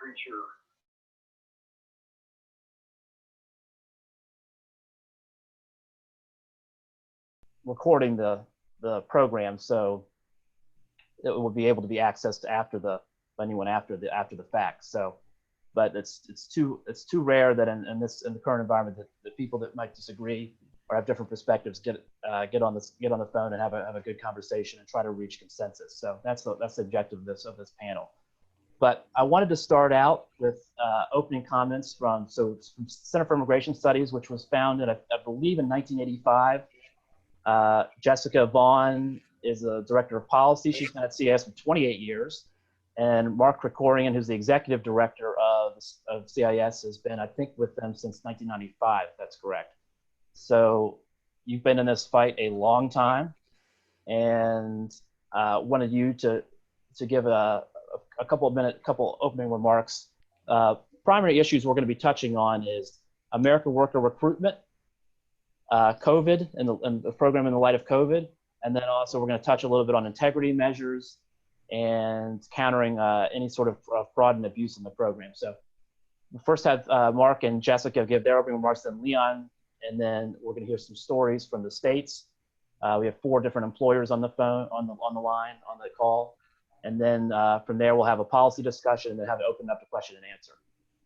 increase your recording the program, so it will be able to be accessed after anyone after the fact. So, but it's too rare that in the current environment that people that might disagree or have different perspectives get on the phone and have a good conversation and try to reach consensus. So that's the objective of this panel. But I wanted to start out with opening comments from Center for Immigration Studies, which was founded, I believe, in 1985. Jessica Vaughn is the director of policy. She's been at CIS for 28 years. And Mark Krikorian, who's the executive director of CIS, has been, I think, with them since 1995, if that's correct. So you've been in this fight a long time, and wanted you to give a couple opening remarks. Primary issues we're going to be touching on is American worker recruitment, COVID and the program in the light of COVID, and then also we're going to touch a little bit on integrity measures and countering any sort of fraud and abuse in the program. So we'll first have Mark and Jessica give their opening remarks, then Leon, and then we're going to hear some stories from the states. We have 4 different employers on the phone, on the line, on the call. And then from there, we'll have a policy discussion and then have it open up to question and answer.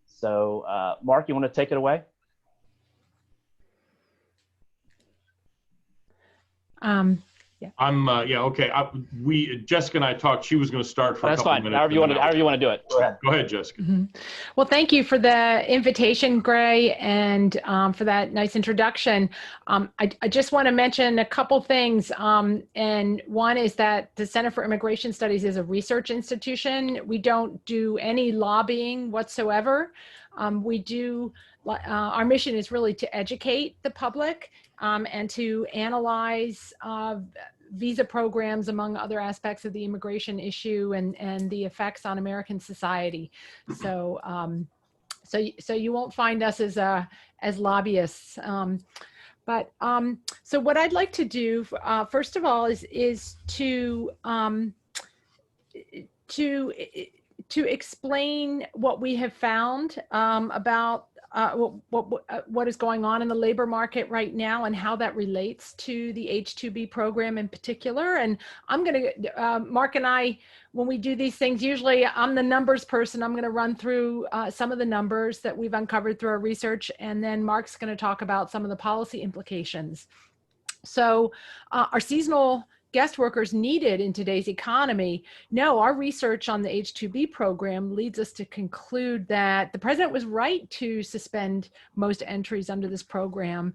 So Mark, you want to take it away? Yeah. Yeah. Okay. Jessica and I talked. She was going to start for a couple minutes. However you want to do it. Go ahead. Go ahead, Jessica. Mm-hmm. Well, thank you for the invitation, Gray, and for that nice introduction. I just want to mention a couple things. And one is that the Center for Immigration Studies is a research institution. We don't do any lobbying whatsoever. Our mission is really to educate the public and to analyze visa programs, among other aspects of the immigration issue and the effects on American society. So, so you won't find us as lobbyists. So what I'd like to do, first of all, is to explain what we have found about what is going on in the labor market right now and how that relates to the H-2B program in particular. And I'm going to, Mark and I, when we do these things, usually I'm the numbers person. I'm going to run through some of the numbers that we've uncovered through our research, and then Mark's going to talk about some of the policy implications. So our seasonal guest workers needed in today's economy? No, our research on the H-2B program leads us to conclude that the president was right to suspend most entries under this program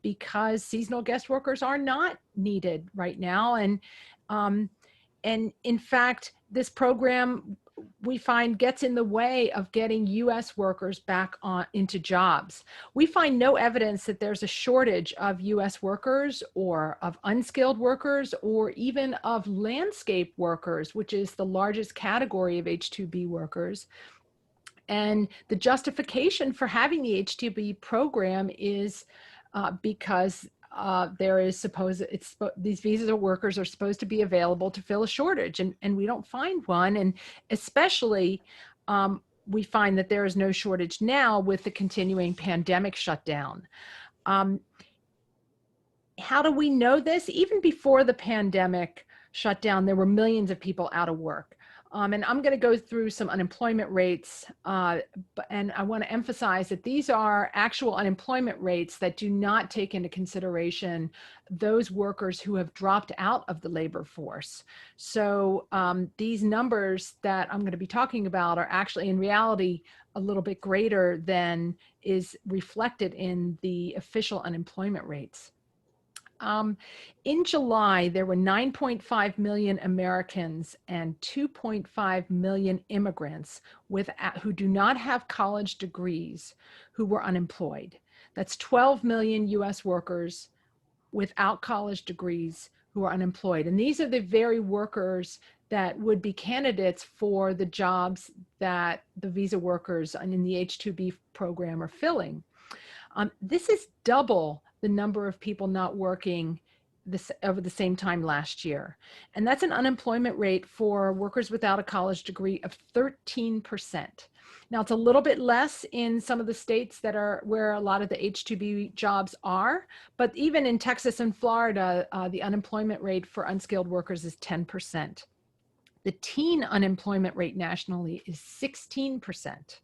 because seasonal guest workers are not needed right now. And in fact, this program, we find, gets in the way of getting U.S. workers back into jobs. We find no evidence that there's a shortage of U.S. workers or of unskilled workers or even of landscape workers, which is the largest category of H-2B workers. And the justification for having the H-2B program is because there is these visa workers are supposed to be available to fill a shortage, and we don't find one. And especially we find that there is no shortage now with the continuing pandemic shutdown. How do we know this? Even before the pandemic shutdown, there were millions of people out of work. And I'm going to go through some unemployment rates, and I want to emphasize that these are actual unemployment rates that do not take into consideration those workers who have dropped out of the labor force. So these numbers that I'm going to be talking about are actually in reality a little bit greater than is reflected in the official unemployment rates. In July, there were 9.5 million Americans and 2.5 million immigrants who do not have college degrees who were unemployed. That's 12 million US workers without college degrees who are unemployed. And these are the very workers that would be candidates for the jobs that the visa workers in the H-2B program are filling. This is double the number of people not working over the same time last year. And that's an unemployment rate for workers without a college degree of 13%. Now, it's a little bit less in some of the states that are where a lot of the H-2B jobs are, but even in Texas and Florida, the unemployment rate for unskilled workers is 10%. The teen unemployment rate nationally is 16%.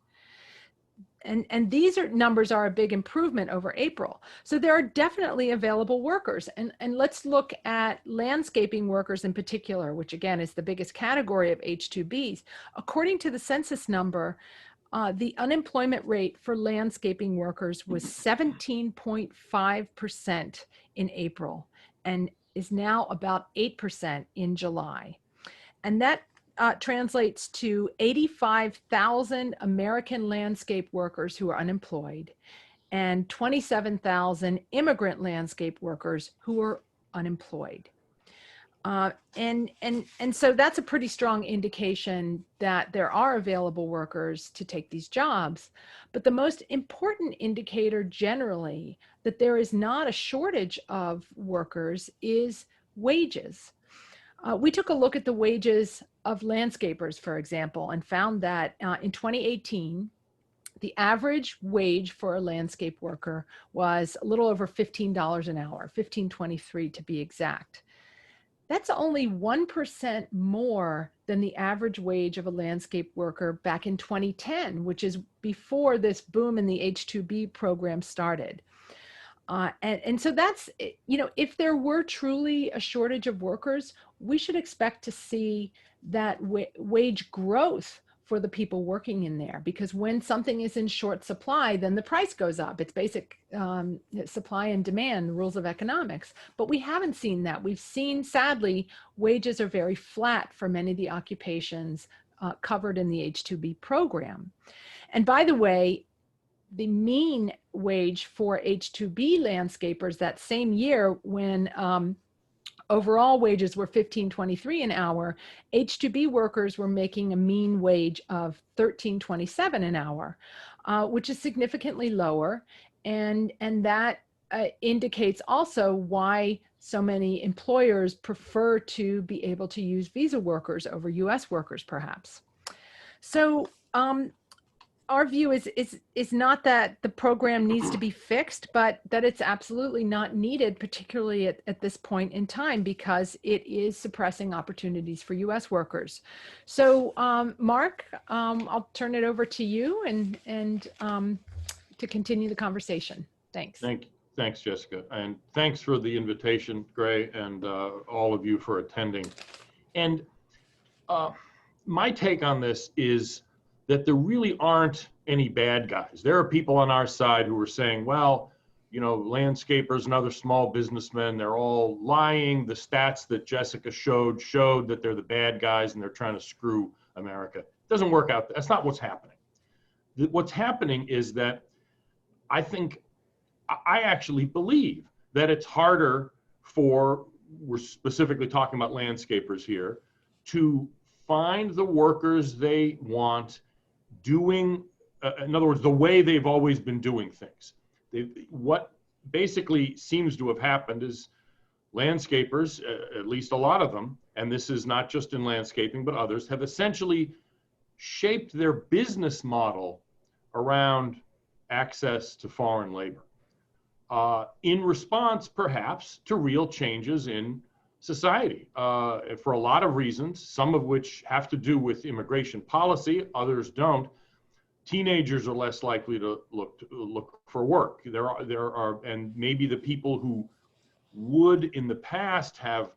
And these numbers are a big improvement over April. So there are definitely available workers. And let's look at landscaping workers in particular, which again is the biggest category of H-2Bs. According to the census number, the unemployment rate for landscaping workers was 17.5% in April and is now about 8% in July. And that translates to 85,000 American landscape workers who are unemployed and 27,000 immigrant landscape workers who are unemployed. And so that's a pretty strong indication that there are available workers to take these jobs. But the most important indicator generally that there is not a shortage of workers is wages. We took a look at the wages of landscapers, for example, and found that in 2018, the average wage for a landscape worker was a little over $15 an hour, $15.23 to be exact. That's only 1% more than the average wage of a landscape worker back in 2010, which is before this boom in the H-2B program started. And so that's, if there were truly a shortage of workers, we should expect to see that wage growth for the people working in there, because when something is in short supply, then the price goes up. It's basic supply and demand, the rules of economics. But we haven't seen that. We've seen, sadly, wages are very flat for many of the occupations covered in the H-2B program. And by the way, the mean wage for H-2B landscapers that same year, when overall wages were $15.23 an hour, H-2B workers were making a mean wage of $13.27 an hour, which is significantly lower. And that indicates also why so many employers prefer to be able to use visa workers over US workers, perhaps. So our view is not that the program needs to be fixed, but that it's absolutely not needed, particularly at this point in time, because it is suppressing opportunities for U.S. workers. So, Mark, I'll turn it over to you and to continue the conversation. Thanks. Thanks, Jessica, and thanks for the invitation, Gray, and all of you for attending. And my take on this is that there really aren't any bad guys. There are people on our side who are saying, well, landscapers and other small businessmen, they're all lying. The stats that Jessica showed that they're the bad guys and they're trying to screw America. It doesn't work out. That's not what's happening. What's happening is that I actually believe that it's harder we're specifically talking about landscapers here, to find the workers they want doing, in other words, the way they've always been doing things. What basically seems to have happened is landscapers, at least a lot of them, and this is not just in landscaping, but others, have essentially shaped their business model around access to foreign labor, in response, perhaps, to real changes in society, for a lot of reasons, some of which have to do with immigration policy, others don't. Teenagers are less likely to look for work. There are, and maybe the people who would in the past have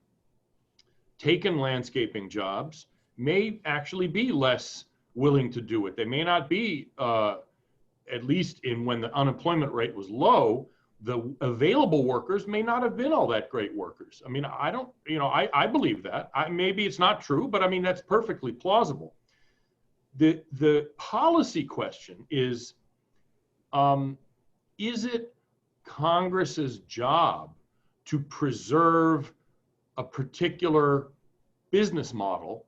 taken landscaping jobs may actually be less willing to do it. They may not be, at least when the unemployment rate was low, the available workers may not have been all that great workers. I mean, I believe that. Maybe it's not true, but I mean, that's perfectly plausible. The policy question is it Congress's job to preserve a particular business model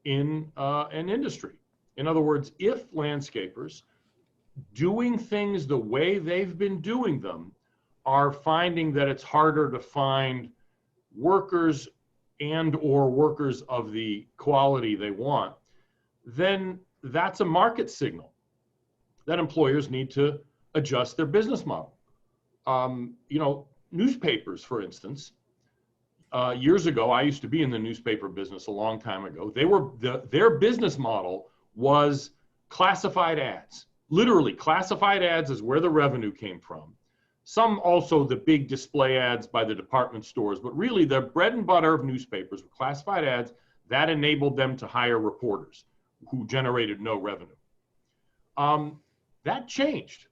in an industry? In other words, if landscapers doing things the way they've been doing them are finding that it's harder to find workers and or workers of the quality they want, then that's a market signal that employers need to adjust their business model. You know, newspapers, for instance, years ago, I used to be in the newspaper business a long time ago. Their business model was classified ads. Literally, classified ads is where the revenue came from. Some also the big display ads by the department stores, but really the bread and butter of newspapers were classified ads that enabled them to hire reporters who generated no revenue. That changed.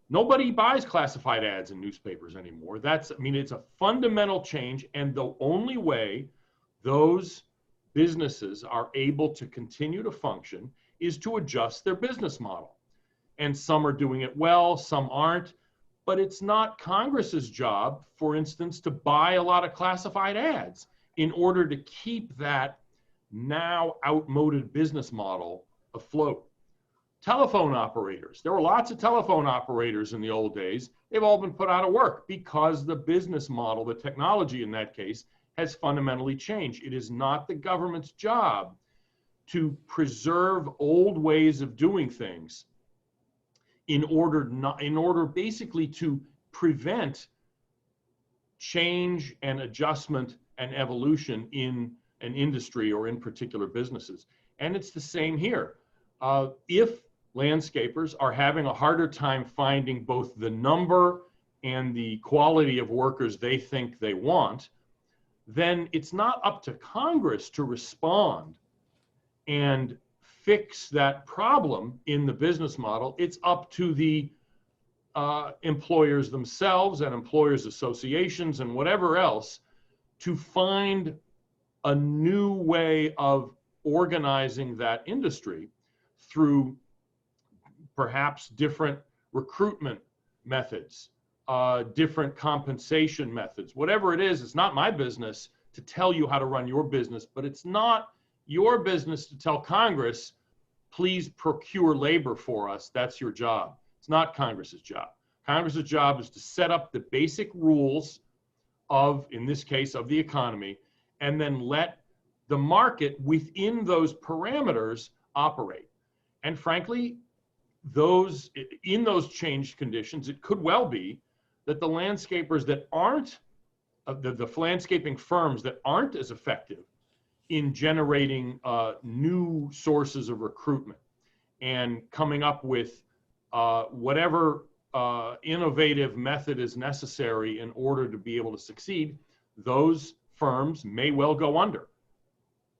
Nobody buys classified ads in newspapers anymore. I mean, it's a fundamental change, and the only way those businesses are able to continue to function is to adjust their business model. And some are doing it well, some aren't, but it's not Congress's job, for instance, to buy a lot of classified ads in order to keep that now outmoded business model afloat. Telephone operators. There were lots of telephone operators in the old days. They've all been put out of work because the business model, the technology in that case, has fundamentally changed. It is not the government's job to preserve old ways of doing things in order basically to prevent change and adjustment and evolution in an industry or in particular businesses. And it's the same here. If landscapers are having a harder time finding both the number and the quality of workers they think they want, then it's not up to Congress to respond and fix that problem in the business model. It's up to the employers themselves and employers associations and whatever else to find a new way of organizing that industry through perhaps different recruitment methods, different compensation methods, whatever it is. It's not my business to tell you how to run your business, but it's not your business to tell Congress, please procure labor for us. That's your job. It's not Congress's job. Congress's job is to set up the basic rules of, in this case, of the economy, and then let the market within those parameters operate. And frankly, in those changed conditions, it could well be that the landscapers that aren't, the landscaping firms that aren't as effective in generating new sources of recruitment and coming up with whatever innovative method is necessary in order to be able to succeed, those firms may well go under.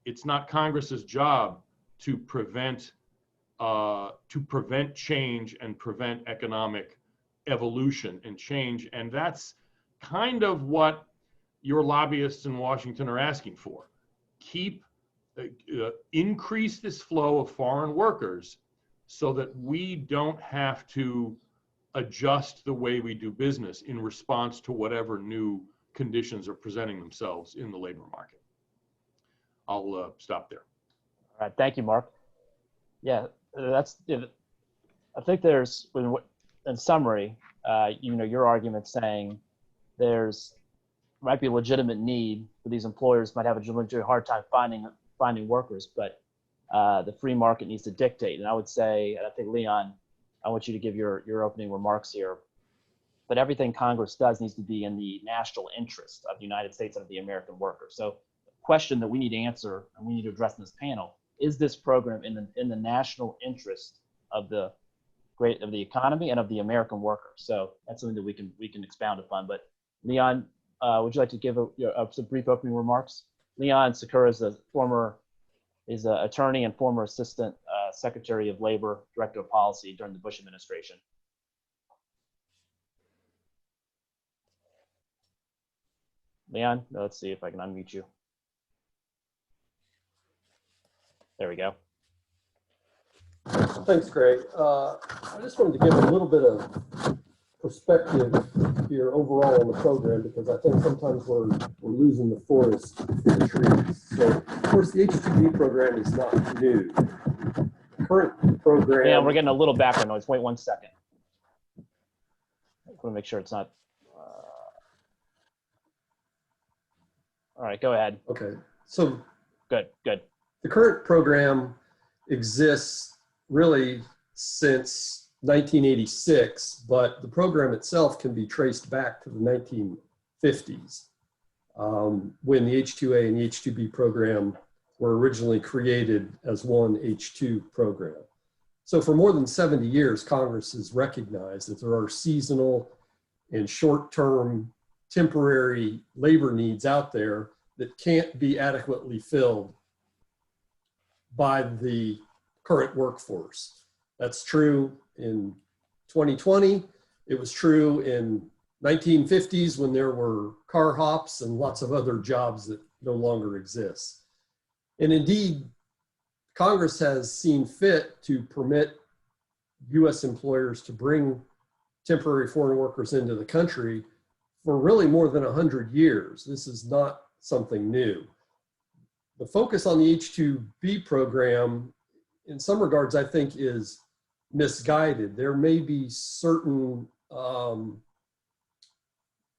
It's not Congress's job to prevent change and prevent economic evolution and change. And that's kind of what your lobbyists in Washington are asking for. Increase this flow of foreign workers so that we don't have to adjust the way we do business in response to whatever new conditions are presenting themselves in the labor market. I'll stop there. All right, thank you, Mark. Yeah, that's. I think there's, in summary, your argument saying there's might be a legitimate need for these employers might have a legitimate hard time finding workers, but the free market needs to dictate. And I would say, and I think Leon, I want you to give your opening remarks here, but everything Congress does needs to be in the national interest of the United States and of the American worker. So the question that we need to answer and we need to address in this panel, is this program in the national interest of the economy and of the American worker? So that's something that we can expound upon. But Leon, would you like to give some brief opening remarks? Leon Sakura is an attorney and former assistant Secretary of Labor, Director of Policy during the Bush administration. Leon, let's see if I can unmute you. There we go. Thanks, Greg. I just wanted to give a little bit of perspective here overall on the program, because I think sometimes we're losing the forest for the trees. So, of course, the H-2B program is not new. The current program. Yeah, we're getting a little background noise. Wait 1 second. I want to make sure it's not. All right, go ahead. Okay, so Good. the current program exists really since 1986, but the program itself can be traced back to the 1950s, when the H-2A and the H-2B program were originally created as one H-2 program. So for more than 70 years, Congress has recognized that there are seasonal and short-term temporary labor needs out there that can't be adequately filled by the current workforce. That's true in 2020. It was true in 1950s when there were car hops and lots of other jobs that no longer exist. And indeed, Congress has seen fit to permit US employers to bring temporary foreign workers into the country for really more than 100 years. This is not something new. The focus on the H-2B program, in some regards, I think is misguided. There may be certain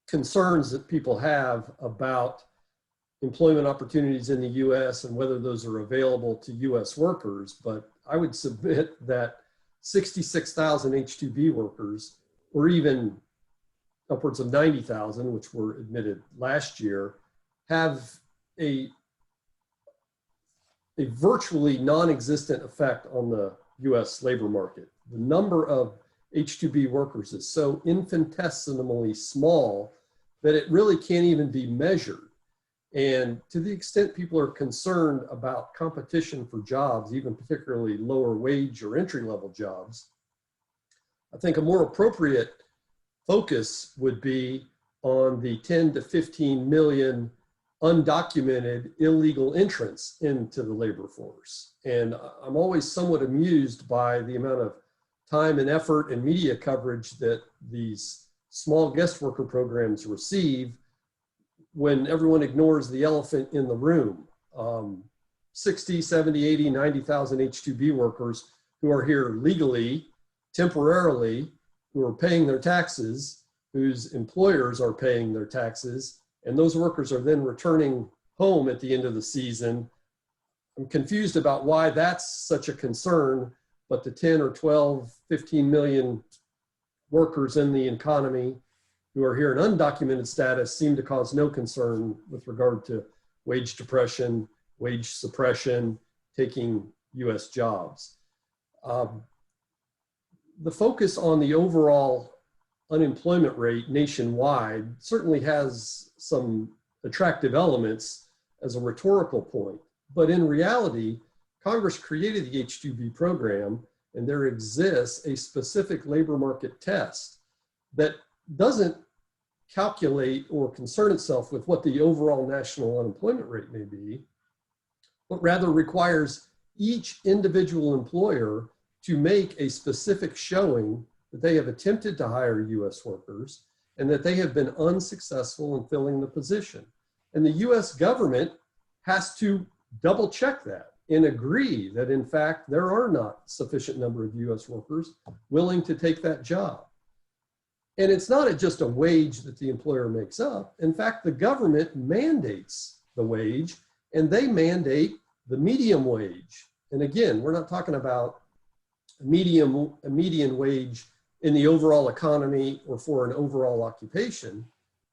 concerns that people have about employment opportunities in the US and whether those are available to US workers, but I would submit that 66,000 H-2B workers, or even upwards of 90,000, which were admitted last year, have a virtually non-existent effect on the US labor market. The number of H-2B workers is so infinitesimally small that it really can't even be measured. And to the extent people are concerned about competition for jobs, even particularly lower wage or entry-level jobs, I think a more appropriate focus would be on the 10 to 15 million undocumented illegal entrants into the labor force. And I'm always somewhat amused by the amount of time and effort and media coverage that these small guest worker programs receive when everyone ignores the elephant in the room. 60, 70, 80, 90,000 H-2B workers who are here legally, temporarily, who are paying their taxes, whose employers are paying their taxes, and those workers are then returning home at the end of the season. I'm confused about why that's such a concern, but the 10 or 12, 15 million workers in the economy who are here in undocumented status seem to cause no concern with regard to wage depression, wage suppression, taking US jobs. The focus on the overall unemployment rate nationwide certainly has some attractive elements as a rhetorical point, but in reality, Congress created the H-2B program, and there exists a specific labor market test that doesn't calculate or concern itself with what the overall national unemployment rate may be, but rather requires each individual employer to make a specific showing that they have attempted to hire US workers and that they have been unsuccessful in filling the position. And the US government has to double check that and agree that in fact there are not sufficient number of US workers willing to take that job. And it's not just a wage that the employer makes up. In fact, the government mandates the wage, and they mandate the median wage. And again, we're not talking about a median wage in the overall economy or for an overall occupation.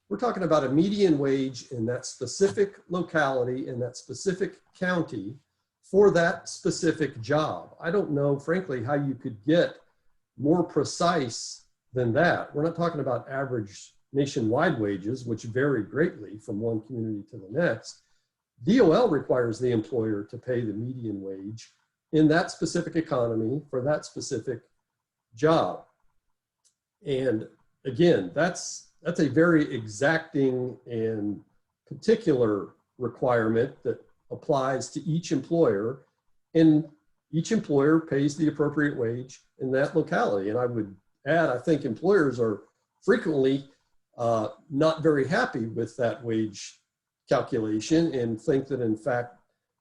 We're talking about a median wage in that specific locality, in that specific county, for that specific job. I don't know, frankly, how you could get more precise than that. We're not talking about average nationwide wages, which vary greatly from one community to the next. DOL requires the employer to pay the median wage in that specific economy for that specific job. And again, that's a very exacting and particular requirement that applies to each employer, and each employer pays the appropriate wage in that locality. And I would add, I think employers are frequently not very happy with that wage calculation and think that in fact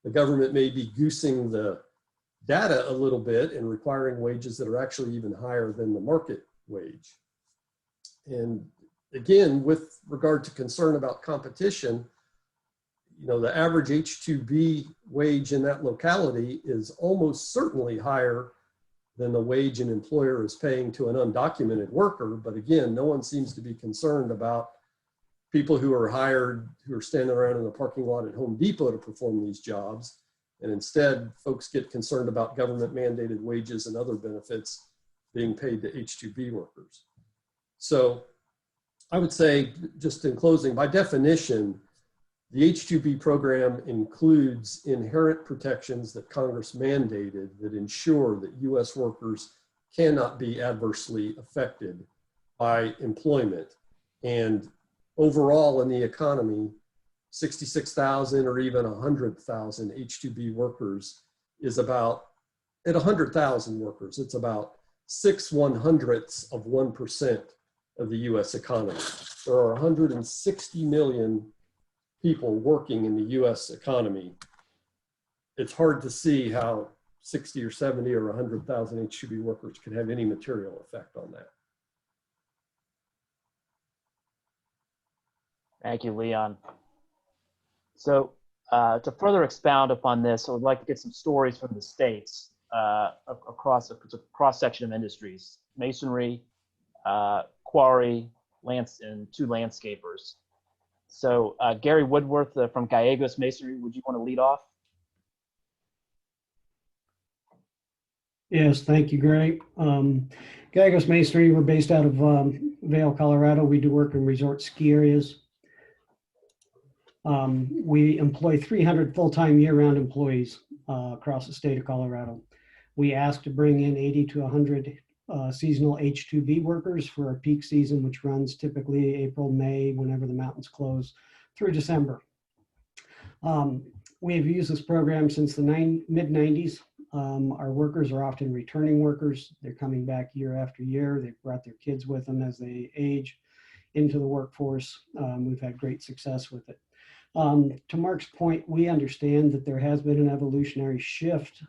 the government may be goosing the data a little bit and requiring wages that are actually even higher than the market wage. And again, with regard to concern about competition, you know, the average H-2B wage in that locality is almost certainly higher than the wage an employer is paying to an undocumented worker. But again, no one seems to be concerned about people who are hired, who are standing around in the parking lot at Home Depot to perform these jobs. And instead, folks get concerned about government mandated wages and other benefits being paid to H-2B workers. So I would say, just in closing, by definition, the H-2B program includes inherent protections that Congress mandated that ensure that US workers cannot be adversely affected by employment. And overall in the economy, 66,000 or even 100,000 H-2B workers is about, at 100,000 workers, it's about 0.06% of the US economy. There are 160 million people working in the US economy. It's hard to see how 60 or 70 or 100,000 H-2B workers could have any material effect on that. Thank you, Leon. So to further expound upon this, I would like to get some stories from the states across a cross-section of industries: masonry, quarry, and 2 landscapers. So Gary Woodworth from Gallegos Masonry, would you want to lead off? Yes, thank you, Gray. Gallegos Masonry, we're based out of Vail, Colorado. We do work in resort ski areas. We employ 300 full-time year-round employees across the state of Colorado. We ask to bring in 80 to 100 seasonal H-2B workers for our peak season, which runs typically April, May, whenever the mountains close, through December. We have used this program since the mid-90s. Our workers are often returning workers. They're coming back year after year. They've brought their kids with them as they age into the workforce. We've had great success with it. To Mark's point, we understand that there has been an evolutionary shift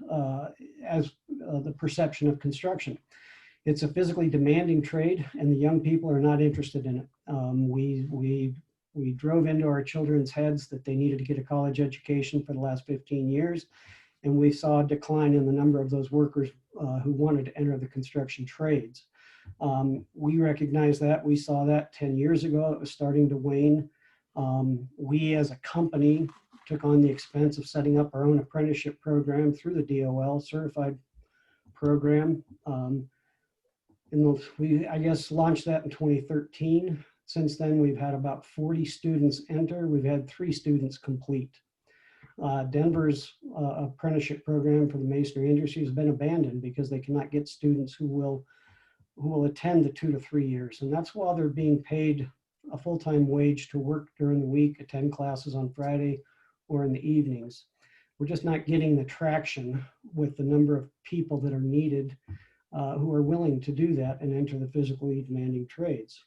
as the perception of construction. It's a physically demanding trade, and the young people are not interested in it. We drove into our children's heads that they needed to get a college education for the last 15 years, and we saw a decline in the number of those workers who wanted to enter the construction trades. We recognized that. We saw that 10 years ago. It was starting to wane. We as a company took on the expense of setting up our own apprenticeship program through the DOL certified program. We, I guess, launched that in 2013. Since then, we've had about 40 students enter. We've had 3 students complete. Denver's apprenticeship program for the masonry industry has been abandoned because they cannot get students who will attend the 2 to 3 years. And that's while they're being paid a full-time wage to work during the week, attend classes on Friday or in the evenings. We're just not getting the traction with the number of people that are needed who are willing to do that and enter the physically demanding trades.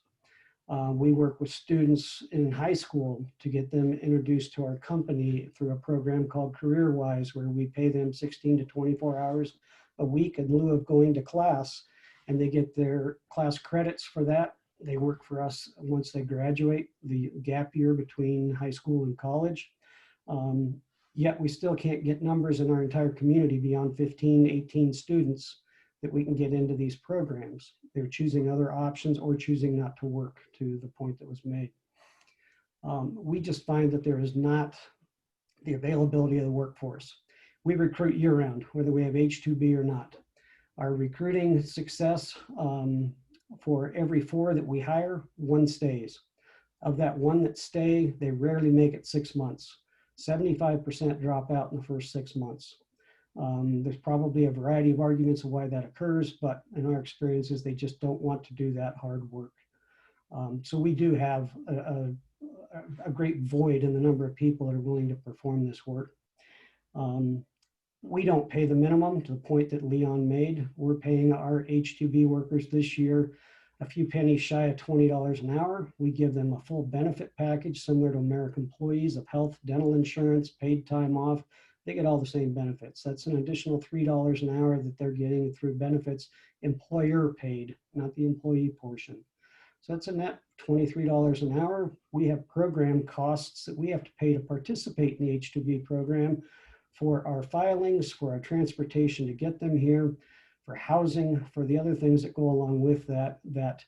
We work with students in high school to get them introduced to our company through a program called CareerWise, where we pay them 16 to 24 hours a week in lieu of going to class, and they get their class credits for that. They work for us once they graduate, the gap year between high school and college. Yet we still can't get numbers in our entire community beyond 15, 18 students that we can get into these programs. They're choosing other options or choosing not to work, to the point that was made. We just find that there is not the availability of the workforce. We recruit year-round, whether we have H-2B or not. Our recruiting success, for every 4 that we hire, 1 stays. Of that 1 that stay, they rarely make it 6 months. 75% drop out in the first 6 months. There's probably a variety of arguments of why that occurs, but in our experiences, they just don't want to do that hard work. So we do have a great void in the number of people that are willing to perform this work. We don't pay the minimum, to the point that Leon made. We're paying our H-2B workers this year a few pennies shy of $20 an hour. We give them a full benefit package similar to American employees of health, dental insurance, paid time off. They get all the same benefits. That's an additional $3 an hour that they're getting through benefits, employer paid, not the employee portion. So that's a net $23 an hour. We have program costs that we have to pay to participate in the H-2B program for our filings, for our transportation to get them here, for housing, for the other things that go along with that, that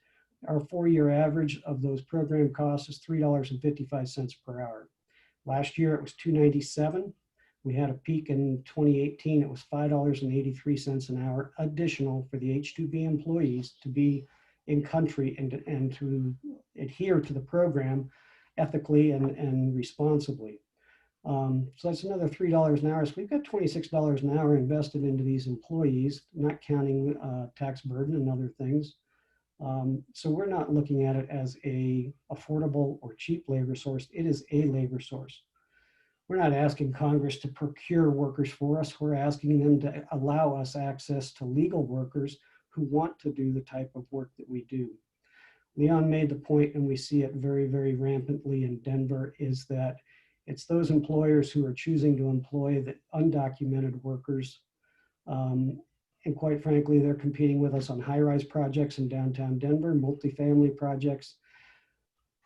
our 4-year average of those program costs is $3.55 per hour. Last year it was $2.97. We had a peak in 2018. It was $5.83 an hour additional for the H-2B employees to be in country and to adhere to the program ethically and responsibly. So that's another $3 an hour. So we've got $26 an hour invested into these employees, not counting tax burden and other things. So we're not looking at it as a affordable or cheap labor source. It is a labor source. We're not asking Congress to procure workers for us. We're asking them to allow us access to legal workers who want to do the type of work that we do. Leon made the point, and we see it very, very rampantly in Denver, is that it's those employers who are choosing to employ the undocumented workers. And quite frankly, they're competing with us on high-rise projects in downtown Denver, multifamily projects.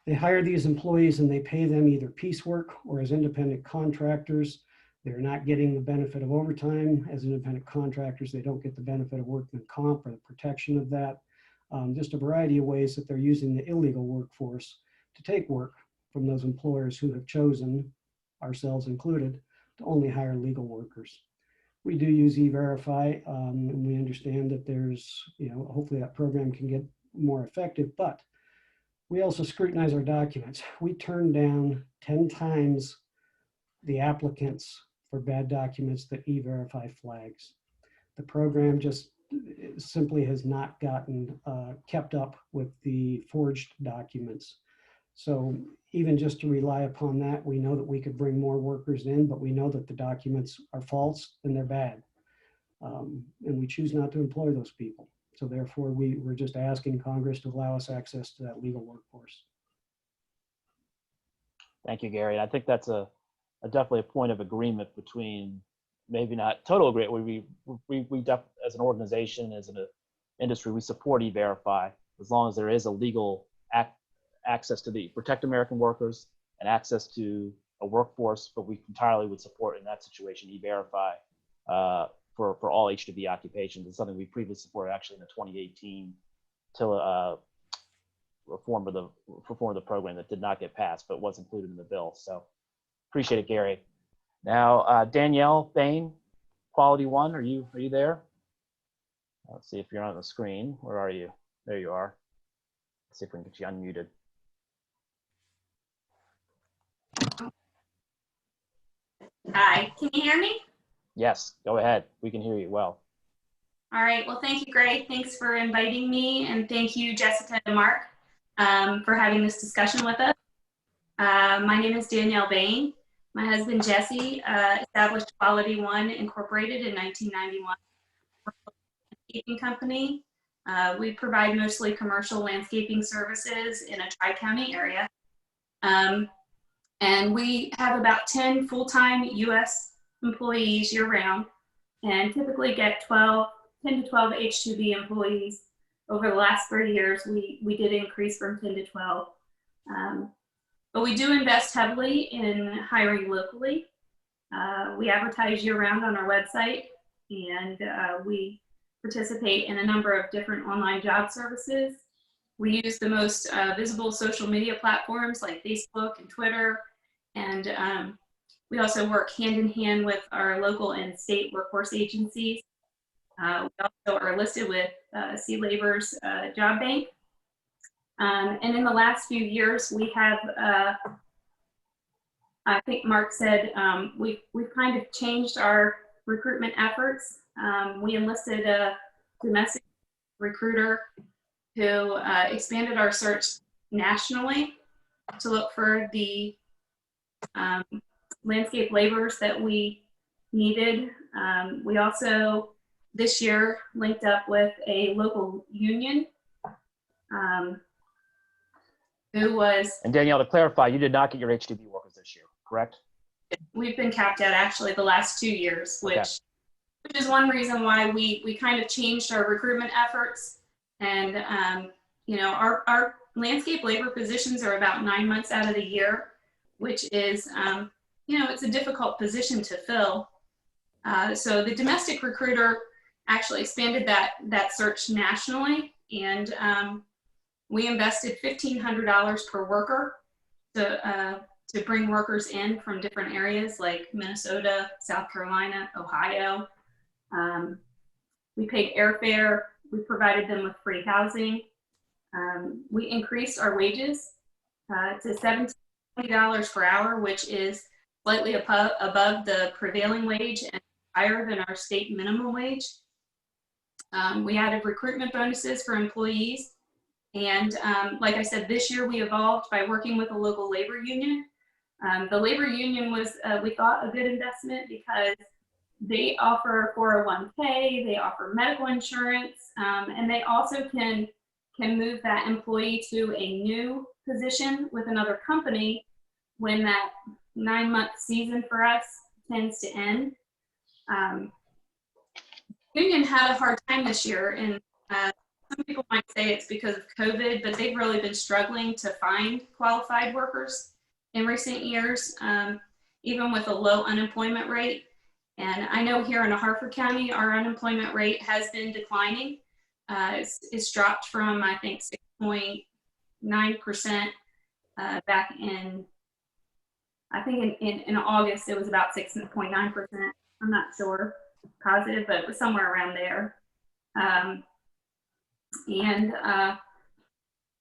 They hire these employees and they pay them either piecework or as independent contractors. They're not getting the benefit of overtime. As independent contractors, they don't get the benefit of workman comp or the protection of that. Just a variety of ways that they're using the illegal workforce to take work from those employers who have chosen, ourselves included, to only hire legal workers. We do use E-Verify, and we understand that there's, hopefully that program can get more effective, but we also scrutinize our documents. We turn down 10 times the applicants for bad documents that E-Verify flags. The program just simply has not gotten kept up with the forged documents. So even just to rely upon that, we know that we could bring more workers in, but we know that the documents are false and they're bad. And we choose not to employ those people. So therefore, we're just asking Congress to allow us access to that legal workforce. Thank you, Gary. I think that's a definitely a point of agreement between, maybe not total agreement. We as an organization, as an industry, we support E-Verify as long as there is a legal access to the protect American workers and access to a workforce, but we entirely would support in that situation E-Verify for all H-2B occupations. It's something we previously supported actually in the 2018 reform of the program that did not get passed, but was included in the bill. So appreciate it, Gary. Now, Danielle Bain, Quality One, are you there? Let's see if you're on the screen. Where are you? There you are. Let's see if we can get you unmuted. Hi, can you hear me? Yes, go ahead. We can hear you well. All right, well, thank you, Greg. Thanks for inviting me, and thank you, Jessica and Mark, for having this discussion with us. My name is Danielle Bain. My husband, Jesse, established Quality One Incorporated in 1991. We're a landscaping company. We provide mostly commercial landscaping services in a tri-county area. And we have about 10 full-time U.S. employees year-round, and typically get 10 to 12 H-2B employees. Over the last 3 years, we did increase from 10 to 12. But we do invest heavily in hiring locally. We advertise year-round on our website, and we participate in a number of different online job services. We use the most visible social media platforms like Facebook and Twitter, and we also work hand in hand with our local and state workforce agencies. We also are listed with C Labor's Job Bank. And in the last few years, we have, I think Mark said, we've kind of changed our recruitment efforts. We enlisted a domestic recruiter who expanded our search nationally to look for the landscape laborers that we needed. We also, this year, linked up with a local union who was... And Danielle, to clarify, you did not get your H-2B workers this year, correct? We've been capped out actually the last 2 years, which is one reason why we kind of changed our recruitment efforts. And, you know, our landscape labor positions are about 9 months out of the year, which is, it's a difficult position to fill. So the domestic recruiter actually expanded that search nationally, and we invested $1,500 per worker to bring workers in from different areas like Minnesota, South Carolina, Ohio. We paid airfare. We provided them with free housing. We increased our wages to $17 per hour, which is slightly above the prevailing wage and higher than our state minimum wage. We added recruitment bonuses for employees. And like I said, this year we evolved by working with a local labor union. The labor union was, we thought, a good investment because they offer 401k, they offer medical insurance, and they also can move that employee to a new position with another company when that 9-month season for us tends to end. Union had a hard time this year, and some people might say it's because of COVID, but they've really been struggling to find qualified workers in recent years, even with a low unemployment rate. And I know here in Harford County, our unemployment rate has been declining. It's dropped from, I think, 6.9% back in, I think in August, it was about 6.9%. I'm not sure positive, but it was somewhere around there.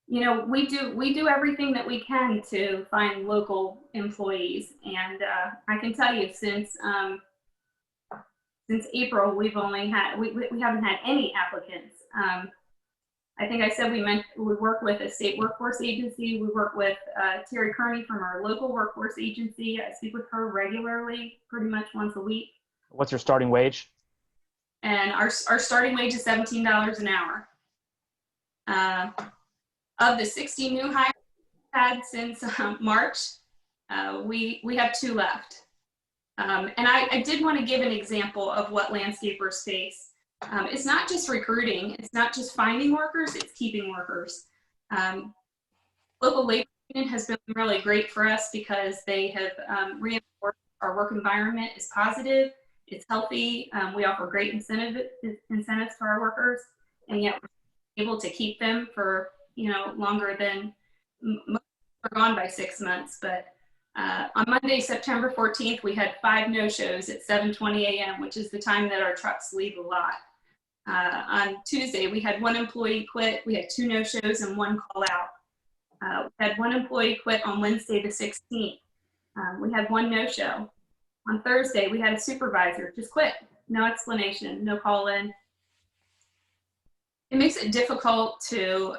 We do everything that we can to find local employees. And I can tell you, since April, we haven't had any applicants. I think I said we work with a state workforce agency. We work with Terry Kearney from our local workforce agency. I speak with her regularly, pretty much once a week. What's your starting wage? And our starting wage is $17 an hour. Of the 60 new hires we've had since March, we have 2 left. And I did want to give an example of what landscapers face. It's not just recruiting, it's not just finding workers, it's keeping workers. Local labor union has been really great for us because they have reinforced our work environment is positive, it's healthy, we offer great incentives for our workers, and yet we're able to keep them for longer than most are gone by 6 months. But on Monday, September 14th, we had 5 no-shows at 7:20 a.m., which is the time that our trucks leave the lot. On Tuesday, we had 1 employee quit. We had 2 no-shows and 1 call out. We had 1 employee quit on Wednesday the 16th. We had 1 no-show. On Thursday, we had a supervisor just quit. No explanation, no call in. It makes it difficult to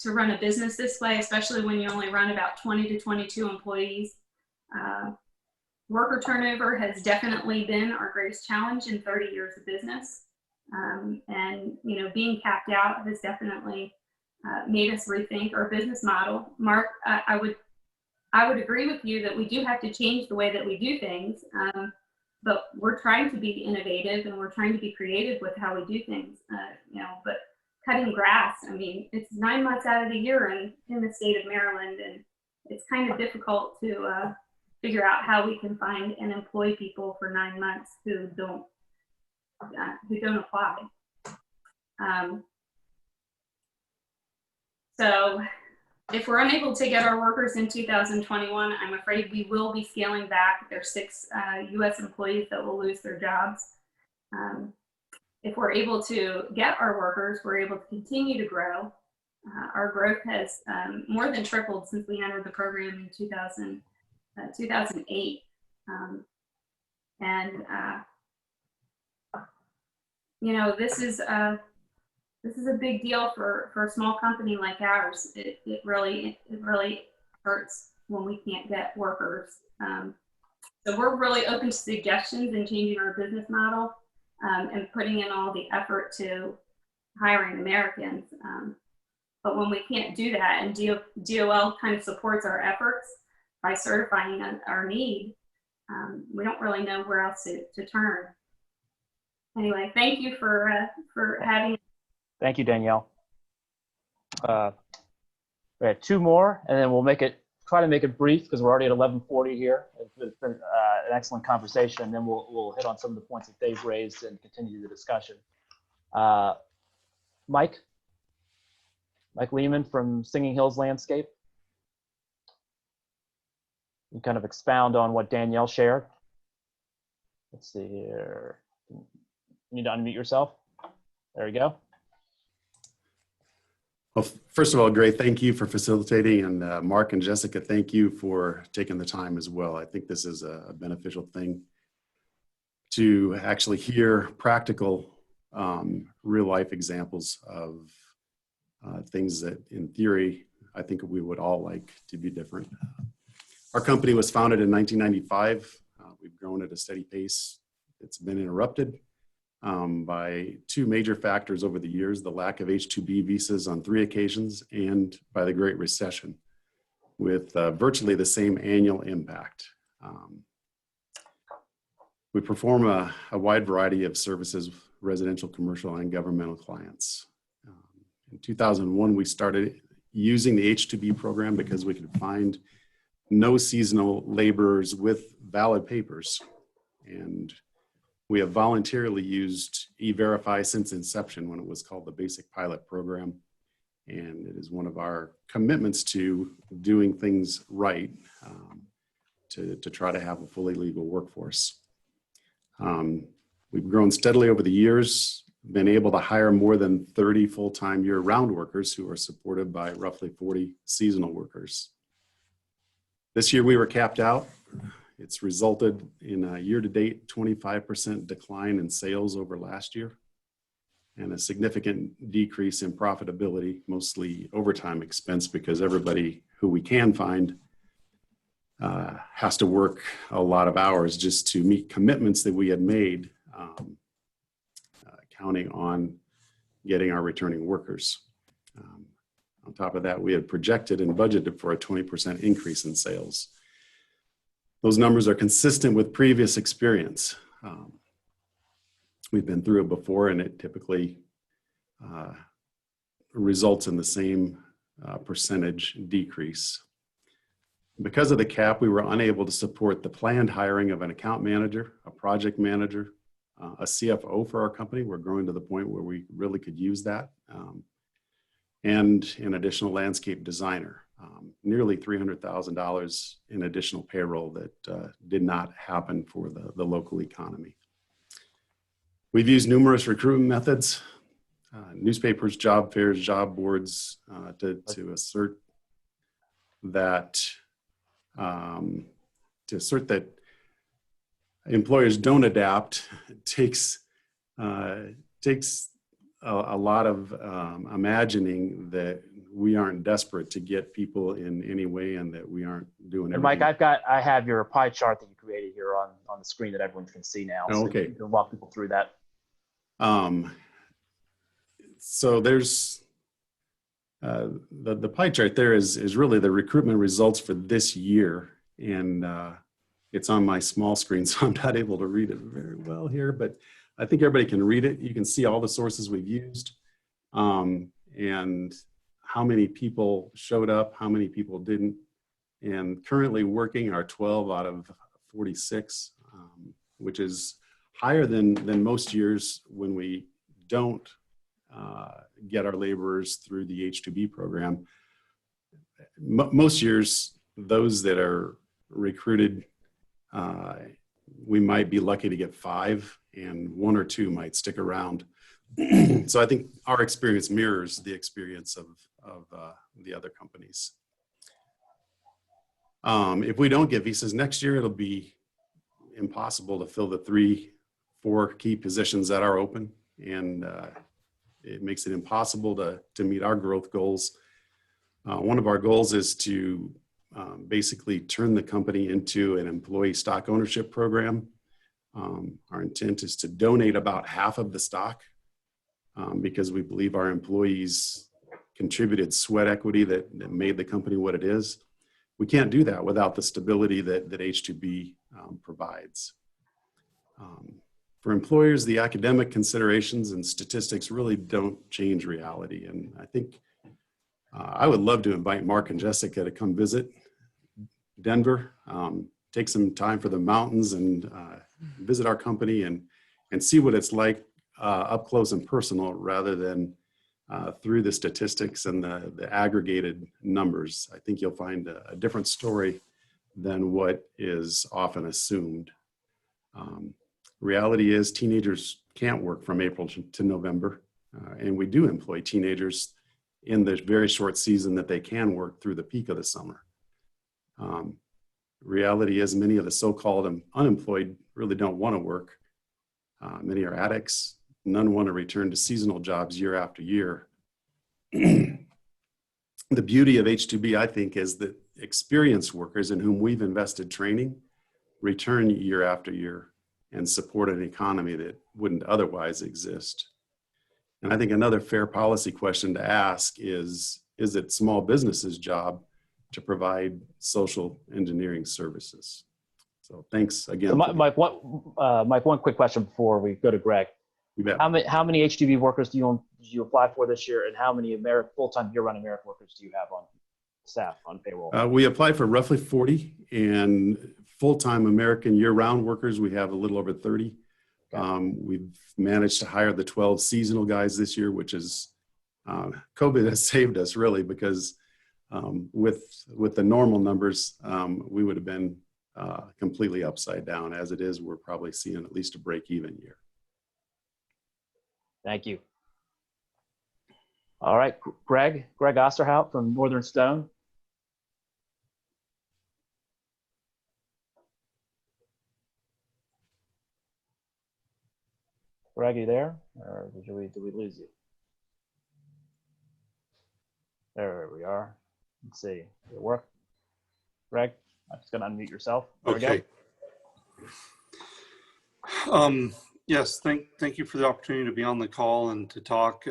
run a business this way, especially when you only run about 20 to 22 employees. Worker turnover has definitely been our greatest challenge in 30 years of business. And being capped out has definitely made us rethink our business model. Mark, I would agree with you that we do have to change the way that we do things, but we're trying to be innovative and we're trying to be creative with how we do things. But cutting grass, I mean, it's 9 months out of the year in the state of Maryland, and it's kind of difficult to figure out how we can find and employ people for 9 months who don't apply. So if we're unable to get our workers in 2021, I'm afraid we will be scaling back. There's 6 U.S. employees that will lose their jobs. If we're able to get our workers, we're able to continue to grow. Our growth has more than tripled since we entered the program in 2008. This is a big deal for a small company like ours. It really hurts when we can't get workers. So we're really open to suggestions and changing our business model and putting in all the effort to hiring Americans. But when we can't do that, and DOL kind of supports our efforts by certifying our need, we don't really know where else to turn. Anyway, thank you for having. Thank you, Danielle. We have two more, and then we'll try to make it brief because we're already at 11:40 here. It's been an excellent conversation, and then we'll hit on some of the points that they've raised and continue the discussion. Mike Lehman from Singing Hills Landscape. You kind of expound on what Danielle shared. Let's see here. You need to unmute yourself. There you go. Well, first of all, Gray, thank you for facilitating, and Mark and Jessica, thank you for taking the time as well. I think this is a beneficial thing to actually hear practical, real-life examples of things that, in theory, I think we would all like to be different. Our company was founded in 1995. We've grown at a steady pace. It's been interrupted by two major factors over the years: the lack of H-2B visas on 3 occasions, and by the Great Recession, with virtually the same annual impact. We perform a wide variety of services, residential, commercial, and governmental clients. In 2001, we started using the H-2B program because we could find no seasonal laborers with valid papers. And we have voluntarily used E-Verify since inception, when it was called the Basic Pilot Program. And it is one of our commitments to doing things right, to try to have a fully legal workforce. We've grown steadily over the years, been able to hire more than 30 full-time year-round workers who are supported by roughly 40 seasonal workers. This year we were capped out. It's resulted in a year-to-date 25% decline in sales over last year, and a significant decrease in profitability, mostly overtime expense, because everybody who we can find has to work a lot of hours just to meet commitments that we had made, counting on getting our returning workers. On top of that, we had projected and budgeted for a 20% increase in sales. Those numbers are consistent with previous experience. We've been through it before, and it typically results in the same percentage decrease. Because of the cap, we were unable to support the planned hiring of an account manager, a project manager, a CFO for our company. We're growing to the point where we really could use that. And an additional landscape designer. Nearly $300,000 in additional payroll that did not happen for the local economy. We've used numerous recruitment methods, newspapers, job fairs, job boards, to assert that employers don't adapt. It takes a lot of imagining that we aren't desperate to get people in any way, and that we aren't doing everything. And Mike, I have your pie chart that you created here on the screen that everyone can see now. Oh, okay. So you can walk people through that. So there's the pie chart there is really the recruitment results for this year, and it's on my small screen, so I'm not able to read it very well here, but I think everybody can read it. You can see all the sources we've used, and how many people showed up, how many people didn't. And currently working are 12 out of 46, which is higher than most years when we don't get our laborers through the H-2B program. Most years, those that are recruited, we might be lucky to get 5, and 1 or 2 might stick around. So I think our experience mirrors the experience of the other companies. If we don't get visas next year, it'll be impossible to fill the 3-4 key positions that are open, and it makes it impossible to meet our growth goals. One of our goals is to basically turn the company into an employee stock ownership program. Our intent is to donate about half of the stock, because we believe our employees contributed sweat equity that made the company what it is. We can't do that without the stability that H-2B provides. For employers, the academic considerations and statistics really don't change reality. And I think I would love to invite Mark and Jessica to come visit Denver, take some time for the mountains and visit our company and see what it's like up close and personal rather than through the statistics and the aggregated numbers. I think you'll find a different story than what is often assumed. Reality is teenagers can't work from April to November, and we do employ teenagers in the very short season that they can work through the peak of the summer. Reality is many of the so-called unemployed really don't want to work. Many are addicts. None want to return to seasonal jobs year after year. The beauty of H-2B, I think, is that experienced workers in whom we've invested training return year after year and support an economy that wouldn't otherwise exist. And I think another fair policy question to ask is it small businesses' job to provide social engineering services? So thanks again. So Mike, one quick question before we go to Greg. You bet. How many H-2B workers did you apply for this year, and how many full-time year-round American workers do you have on staff on payroll? We applied for roughly 40, and full-time American year-round workers, we have a little over 30. We've managed to hire the 12 seasonal guys this year, which is, COVID has saved us really, because with the normal numbers, we would have been completely upside down. As it is, we're probably seeing at least a break-even year. Thank you. All right, Greg Osterhout from Northern Stone. Greg, you there? Or did we lose you? There we are. Let's see. Did it work? Greg, I'm just going to unmute yourself. There okay. Yes, thank you for the opportunity to be on the call and to talk.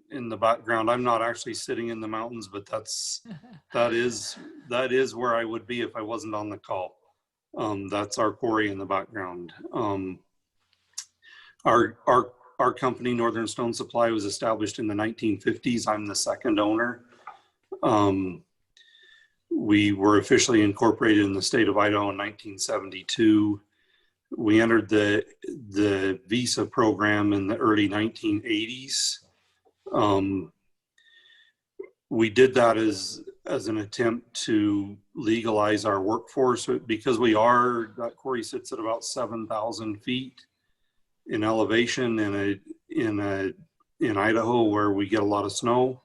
In the background, I'm not actually sitting in the mountains, but that is where I would be if I wasn't on the call. That's our quarry in the background. Our company, Northern Stone Supply, was established in the 1950s. I'm the second owner. We were officially incorporated in the state of Idaho in 1972. We entered the visa program in the early 1980s. We did that as an attempt to legalize our workforce, because that quarry sits at about 7,000 feet in elevation in Idaho, where we get a lot of snow.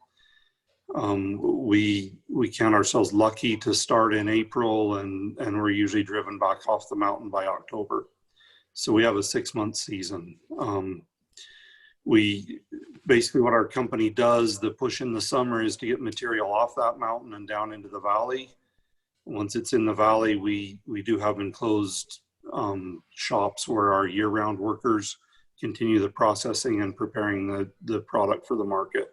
We count ourselves lucky to start in April, and we're usually driven back off the mountain by October. So we have a 6-month season. Basically what our company does, the push in the summer, is to get material off that mountain and down into the valley. Once it's in the valley, we do have enclosed shops where our year-round workers continue the processing and preparing the product for the market.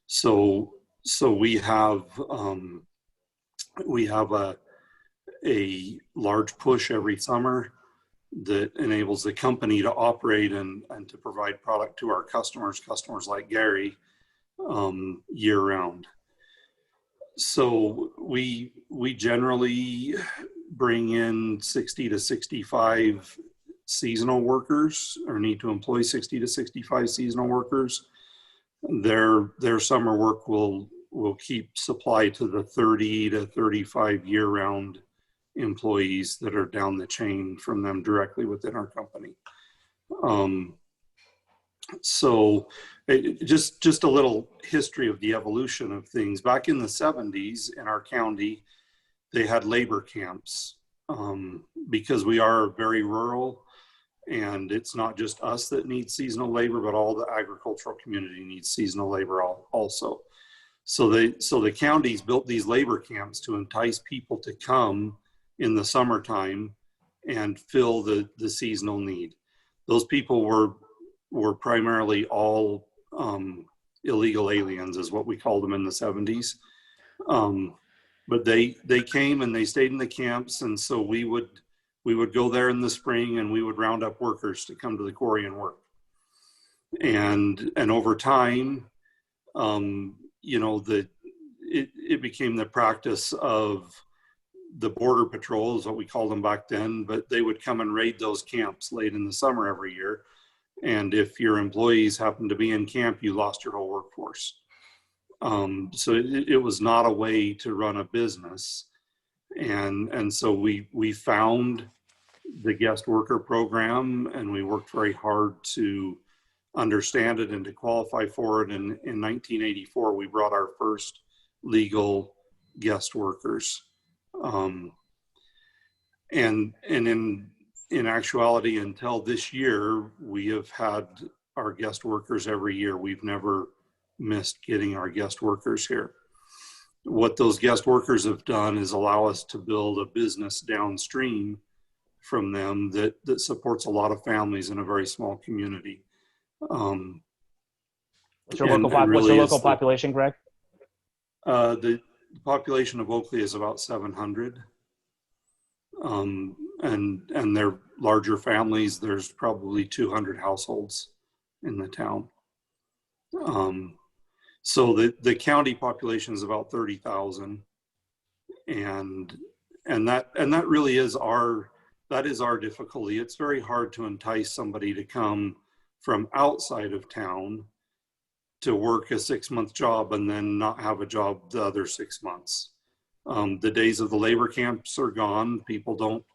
So we have a large push every summer that enables the company to operate and to provide product to our customers like Gary, year round. So we generally bring in 60 to 65 seasonal workers, or need to employ 60 to 65 seasonal workers. Their summer work will keep supply to the 30 to 35 year-round employees that are down the chain from them directly within our company. So just a little history of the evolution of things. Back in the 70s in our county, they had labor camps, because we are very rural, and it's not just us that needs seasonal labor, but all the agricultural community needs seasonal labor also. So the counties built these labor camps to entice people to come in the summertime and fill the seasonal need. Those people were primarily all illegal aliens, is what we called them in the 70s. But they came and they stayed in the camps, and so we would go there in the spring and we would round up workers to come to the quarry and work. And over time, it became the practice of the border patrol, is what we called them back then, but they would come and raid those camps late in the summer every year. And if your employees happened to be in camp, you lost your whole workforce. So it was not a way to run a business. And so we found the guest worker program, and we worked very hard to understand it and to qualify for it. And in 1984, we brought our first legal guest workers. And in actuality, until this year, we have had our guest workers every year. We've never missed getting our guest workers here. What those guest workers have done is allow us to build a business downstream from them that supports a lot of families in a very small community. What's your local population, Greg? The population of Oakley is about 700. And they're larger families. There's probably 200 households in the town. So the county population is about 30,000, and that really is our difficulty. It's very hard to entice somebody to come from outside of town to work a 6-month job and then not have a job the other 6 months. The days of the labor camps are gone. People don't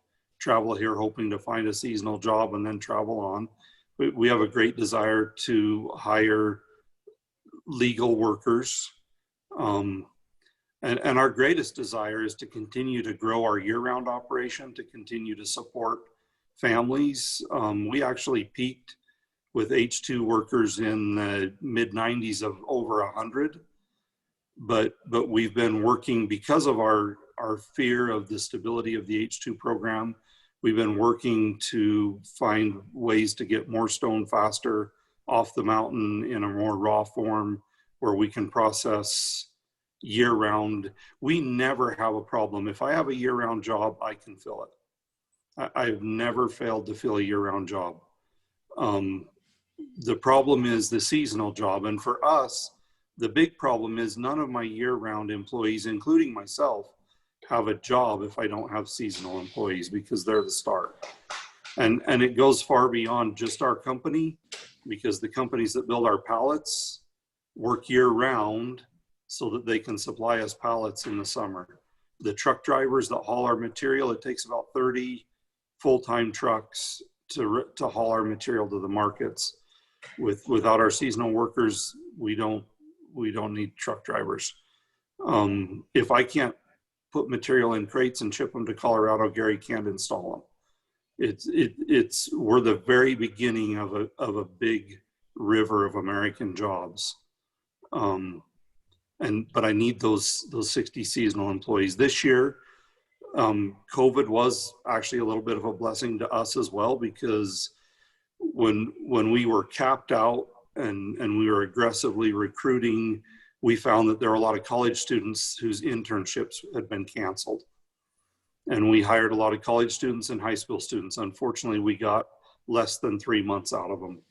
travel here hoping to find a seasonal job and then travel on. We have a great desire to hire legal workers. And our greatest desire is to continue to grow our year-round operation, to continue to support families. We actually peaked with H2 workers in the mid-90s of over 100. But we've been working, because of our fear of the stability of the H2 program, we've been working to find ways to get more stone faster off the mountain in a more raw form where we can process year-round. We never have a problem. If I have a year-round job, I can fill it. I've never failed to fill a year-round job. The problem is the seasonal job. And for us, the big problem is none of my year-round employees, including myself, have a job if I don't have seasonal employees, because they're the start. And it goes far beyond just our company, because the companies that build our pallets work year-round so that they can supply us pallets in the summer. The truck drivers that haul our material, it takes about 30 full-time trucks to haul our material to the markets. Without our seasonal workers, we don't need truck drivers. If I can't put material in crates and ship them to Colorado, Gary can't install them. We're the very beginning of a big river of American jobs. But I need those 60 seasonal employees. This year, COVID was actually a little bit of a blessing to us as well, because when we were capped out and we were aggressively recruiting, we found that there were a lot of college students whose internships had been canceled. And we hired a lot of college students and high school students. Unfortunately, we got less than 3 months out of them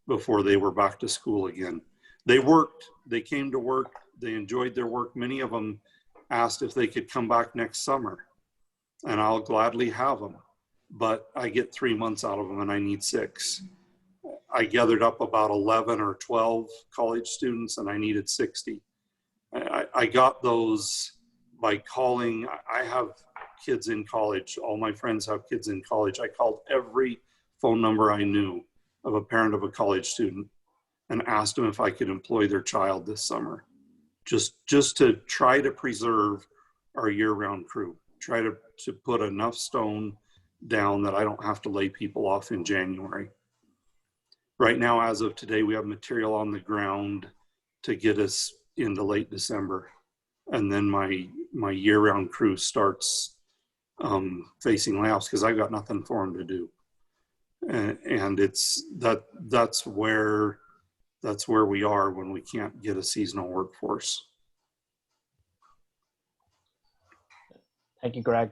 before they were back to school again. They worked, they came to work, they enjoyed their work. Many of them asked if they could come back next summer, and I'll gladly have them. But I get 3 months out of them and I need 6. I gathered up about 11 or 12 college students and I needed 60. I got those by calling. I have kids in college. All my friends have kids in college. I called every phone number I knew of a parent of a college student and asked them if I could employ their child this summer, just to try to preserve our year-round crew, try to put enough stone down that I don't have to lay people off in January. Right now, as of today, we have material on the ground to get us into late December. And then my year-round crew starts facing layoffs because I've got nothing for them to do. And that's where we are when we can't get a seasonal workforce. Thank you, Greg.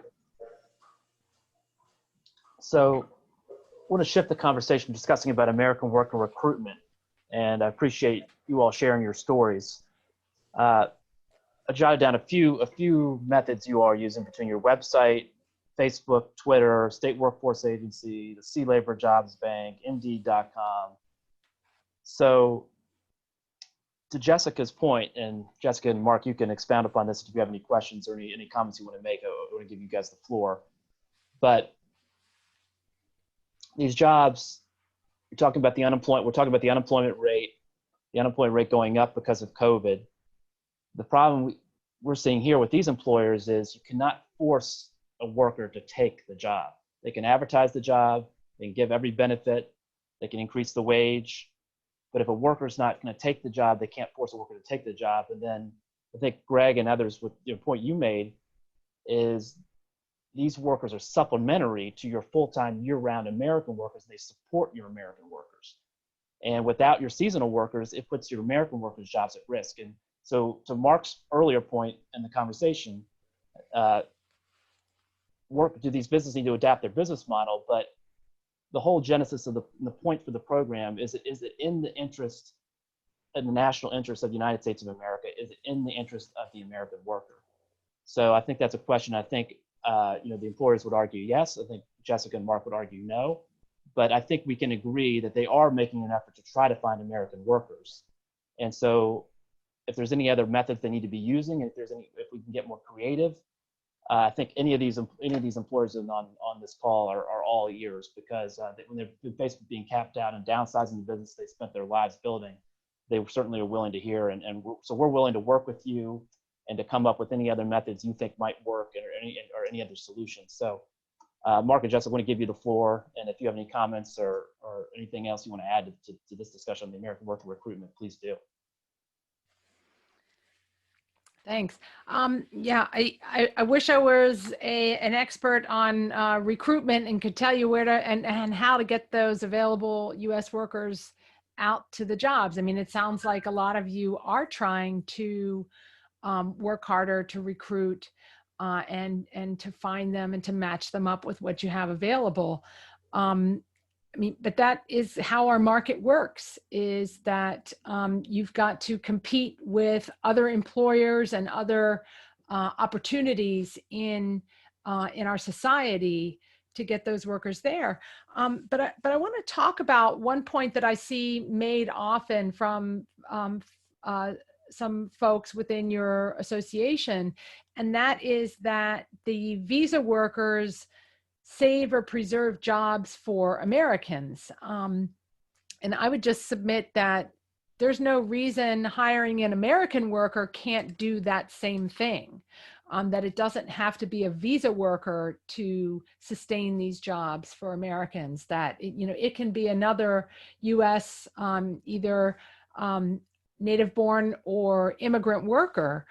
So I want to shift the conversation discussing about American worker recruitment. And I appreciate you all sharing your stories. I jotted down a few methods you are using between your website, Facebook, Twitter, State Workforce Agency, the Sea Labor Jobs Bank, Indeed.com. So to Jessica's point, and Jessica and Mark, you can expound upon this if you have any questions or any comments you want to make. I want to give you guys the floor. But these jobs, you're talking about the unemployment. We're talking about the unemployment rate going up because of COVID. The problem we're seeing here with these employers is you cannot force a worker to take the job. They can advertise the job, they can give every benefit, they can increase the wage, but if a worker's not going to take the job, they can't force a worker to take the job. And then I think Greg and others, with the point you made, is these workers are supplementary to your full-time year-round American workers. They support your American workers. And without your seasonal workers, it puts your American workers' jobs at risk. And so to Mark's earlier point in the conversation, do these businesses need to adapt their business model? But the whole genesis of the point for the program is it in the interest, in the national interest of the United States of America? Is it in the interest of the American worker? So I think that's a question. I think the employers would argue yes. I think Jessica and Mark would argue no. But I think we can agree that they are making an effort to try to find American workers. And so if there's any other methods they need to be using, if we can get more creative, I think any of these employers on this call are all ears, because when they've been faced with being capped out and downsizing the business they spent their lives building, they certainly are willing to hear. So we're willing to work with you and to come up with any other methods you think might work, or any other solutions. So Mark and Jessica, I want to give you the floor, and if you have any comments or anything else you want to add to this discussion on the American worker recruitment, please do. Thanks. Yeah, I wish I was an expert on recruitment and could tell you where to and how to get those available U.S. workers out to the jobs. I mean, it sounds like a lot of you are trying to work harder to recruit and to find them and to match them up with what you have available. I mean, but that is how our market works, is that you've got to compete with other employers and other opportunities in our society to get those workers there. But I want to talk about one point that I see made often from some folks within your association, and that is that the visa workers save or preserve jobs for Americans. And I would just submit that there's no reason hiring an American worker can't do that same thing, that it doesn't have to be a visa worker to sustain these jobs for Americans, that it can be another US either native born or immigrant worker.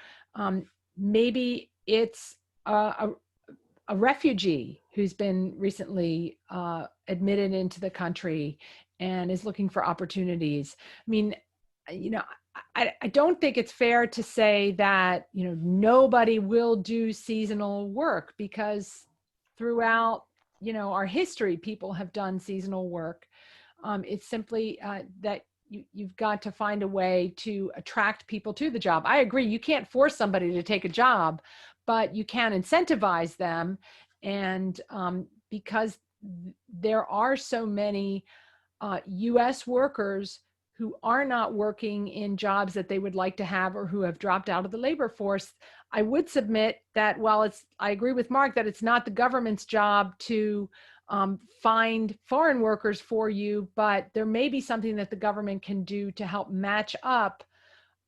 Maybe it's a refugee who's been recently admitted into the country and is looking for opportunities. I mean, I don't think it's fair to say that, nobody will do seasonal work, because throughout, our history, people have done seasonal work. It's simply that you've got to find a way to attract people to the job. I agree, you can't force somebody to take a job, but you can incentivize them. And because there are so many US workers who are not working in jobs that they would like to have, or who have dropped out of the labor force, I would submit that while I agree with Mark that it's not the government's job to find foreign workers for you, but there may be something that the government can do to help match up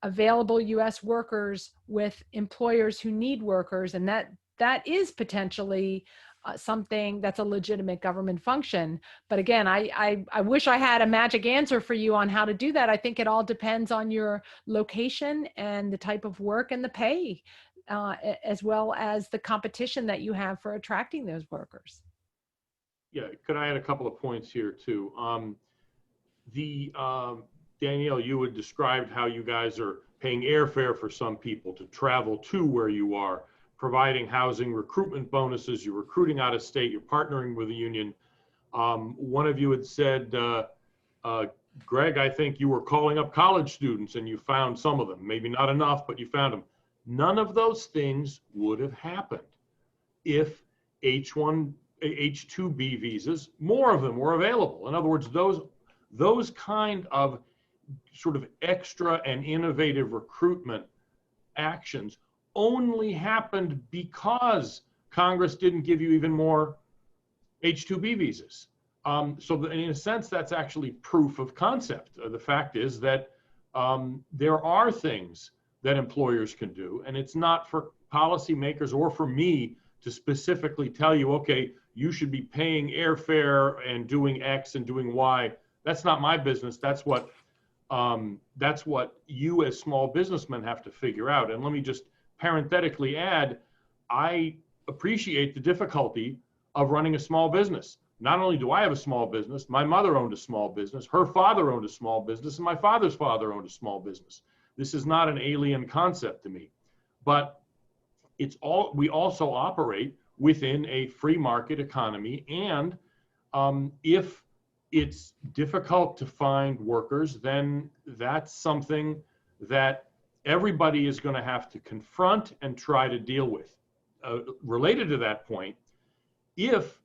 available US workers with employers who need workers. And that is potentially something that's a legitimate government function. But again, I wish I had a magic answer for you on how to do that. I think it all depends on your location and the type of work and the pay, as well as the competition that you have for attracting those workers. Yeah, could I add a couple of points here too? Danielle, you had described how you guys are paying airfare for some people to travel to where you are, providing housing, recruitment bonuses, you're recruiting out of state, you're partnering with a union. One of you had said, Greg, I think you were calling up college students and you found some of them, maybe not enough, but you found them. None of those things would have happened if H2B visas, more of them were available. In other words, those kind of sort of extra and innovative recruitment actions only happened because Congress didn't give you even more H2B visas. So in a sense, that's actually proof of concept. The fact is that there are things that employers can do, and it's not for policymakers or for me to specifically tell you, okay, you should be paying airfare and doing X and doing Y. That's not my business. That's what you as small businessmen have to figure out. And let me just parenthetically add, I appreciate the difficulty of running a small business. Not only do I have a small business, my mother owned a small business, her father owned a small business, and my father's father owned a small business. This is not an alien concept to me, but we also operate within a free market economy. And if it's difficult to find workers, then that's something that everybody is going to have to confront and try to deal with. Related to that point, if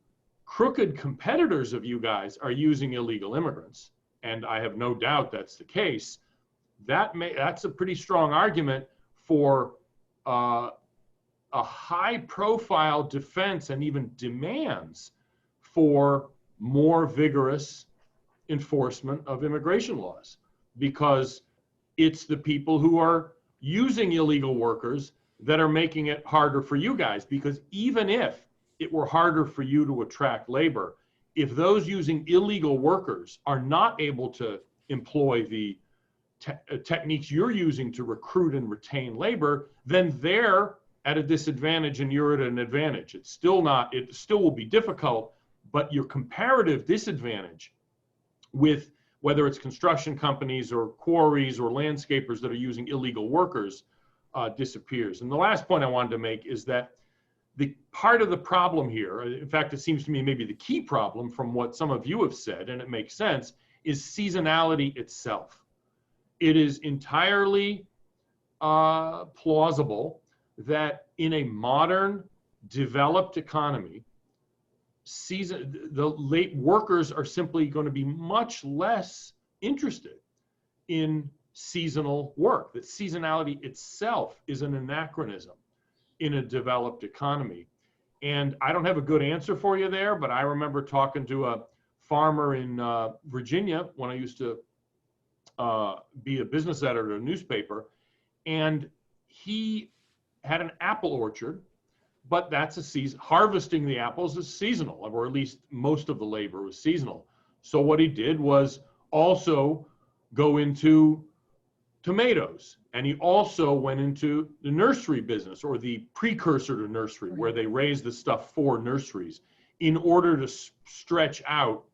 crooked competitors of you guys are using illegal immigrants, and I have no doubt that's the case, that's a pretty strong argument for a high-profile defense and even demands for more vigorous enforcement of immigration laws, because it's the people who are using illegal workers that are making it harder for you guys. Because even if it were harder for you to attract labor, if those using illegal workers are not able to employ the techniques you're using to recruit and retain labor, then they're at a disadvantage and you're at an advantage. It still will be difficult, but your comparative disadvantage with whether it's construction companies or quarries or landscapers that are using illegal workers disappears. And the last point I wanted to make is that the part of the problem here, in fact, it seems to me maybe the key problem from what some of you have said, and it makes sense, is seasonality itself. It is entirely plausible that in a modern, developed economy, the late workers are simply going to be much less interested in seasonal work. That seasonality itself is an anachronism in a developed economy. And I don't have a good answer for you there, but I remember talking to a farmer in Virginia when I used to be a business editor at a newspaper, and he had an apple orchard, but that's a season. Harvesting the apples is seasonal, or at least most of the labor was seasonal. So what he did was also go into tomatoes, and he also went into the nursery business, or the precursor to nursery, where they raise the stuff for nurseries, in order to stretch out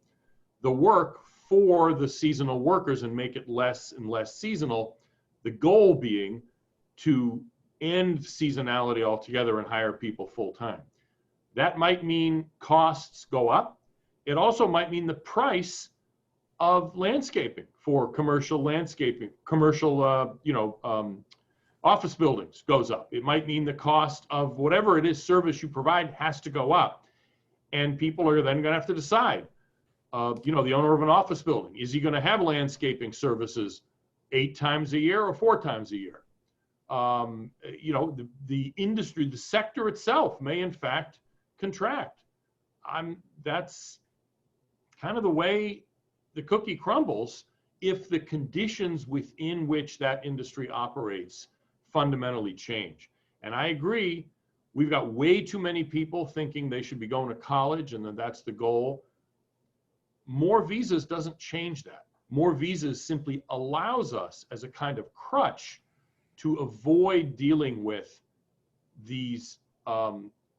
the work for the seasonal workers and make it less and less seasonal. The goal being to end seasonality altogether and hire people full time. That might mean costs go up. It also might mean the price of landscaping for commercial landscaping, commercial, office buildings goes up. It might mean the cost of whatever it is service you provide has to go up. And people are then going to have to decide, the owner of an office building, is he going to have landscaping services 8 times a year or 4 times a year? The industry, the sector itself may in fact contract. That's kind of the way the cookie crumbles if the conditions within which that industry operates fundamentally change. And I agree, we've got way too many people thinking they should be going to college and that's the goal. More visas doesn't change that. More visas simply allows us as a kind of crutch to avoid dealing with these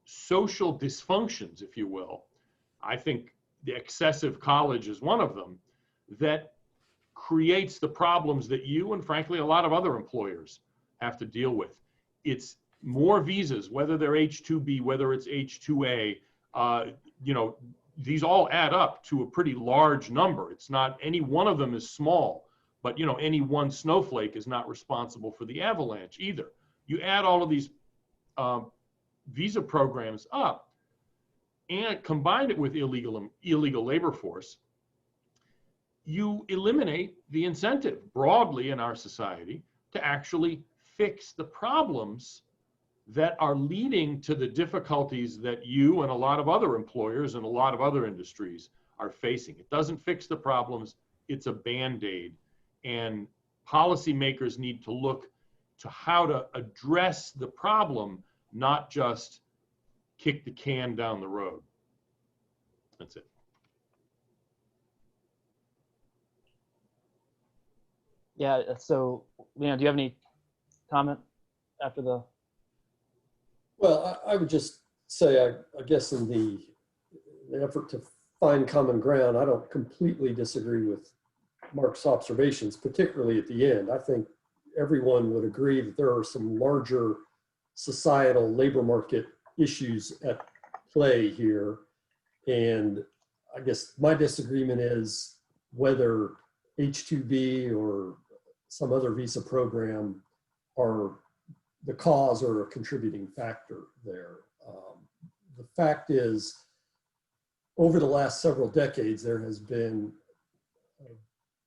social dysfunctions, if you will. I think the excessive college is one of them that creates the problems that you and frankly a lot of other employers have to deal with. It's more visas, whether they're H-2B, whether it's H-2A, these all add up to a pretty large number. It's not any one of them is small, but any one snowflake is not responsible for the avalanche either. You add all of these visa programs up and combine it with illegal labor force, you eliminate the incentive broadly in our society to actually fix the problems that are leading to the difficulties that you and a lot of other employers and a lot of other industries are facing. It doesn't fix the problems, it's a Band-Aid. And policymakers need to look to how to address the problem, not just kick the can down the road. That's it. Yeah, so, Leon, do you have any comment after the? Well, I would just say, I guess in the effort to find common ground, I don't completely disagree with Mark's observations, particularly at the end. I think everyone would agree that there are some larger societal labor market issues at play here. And I guess my disagreement is whether H-2B or some other visa program are the cause or a contributing factor there. The fact is, over the last several decades, there has been a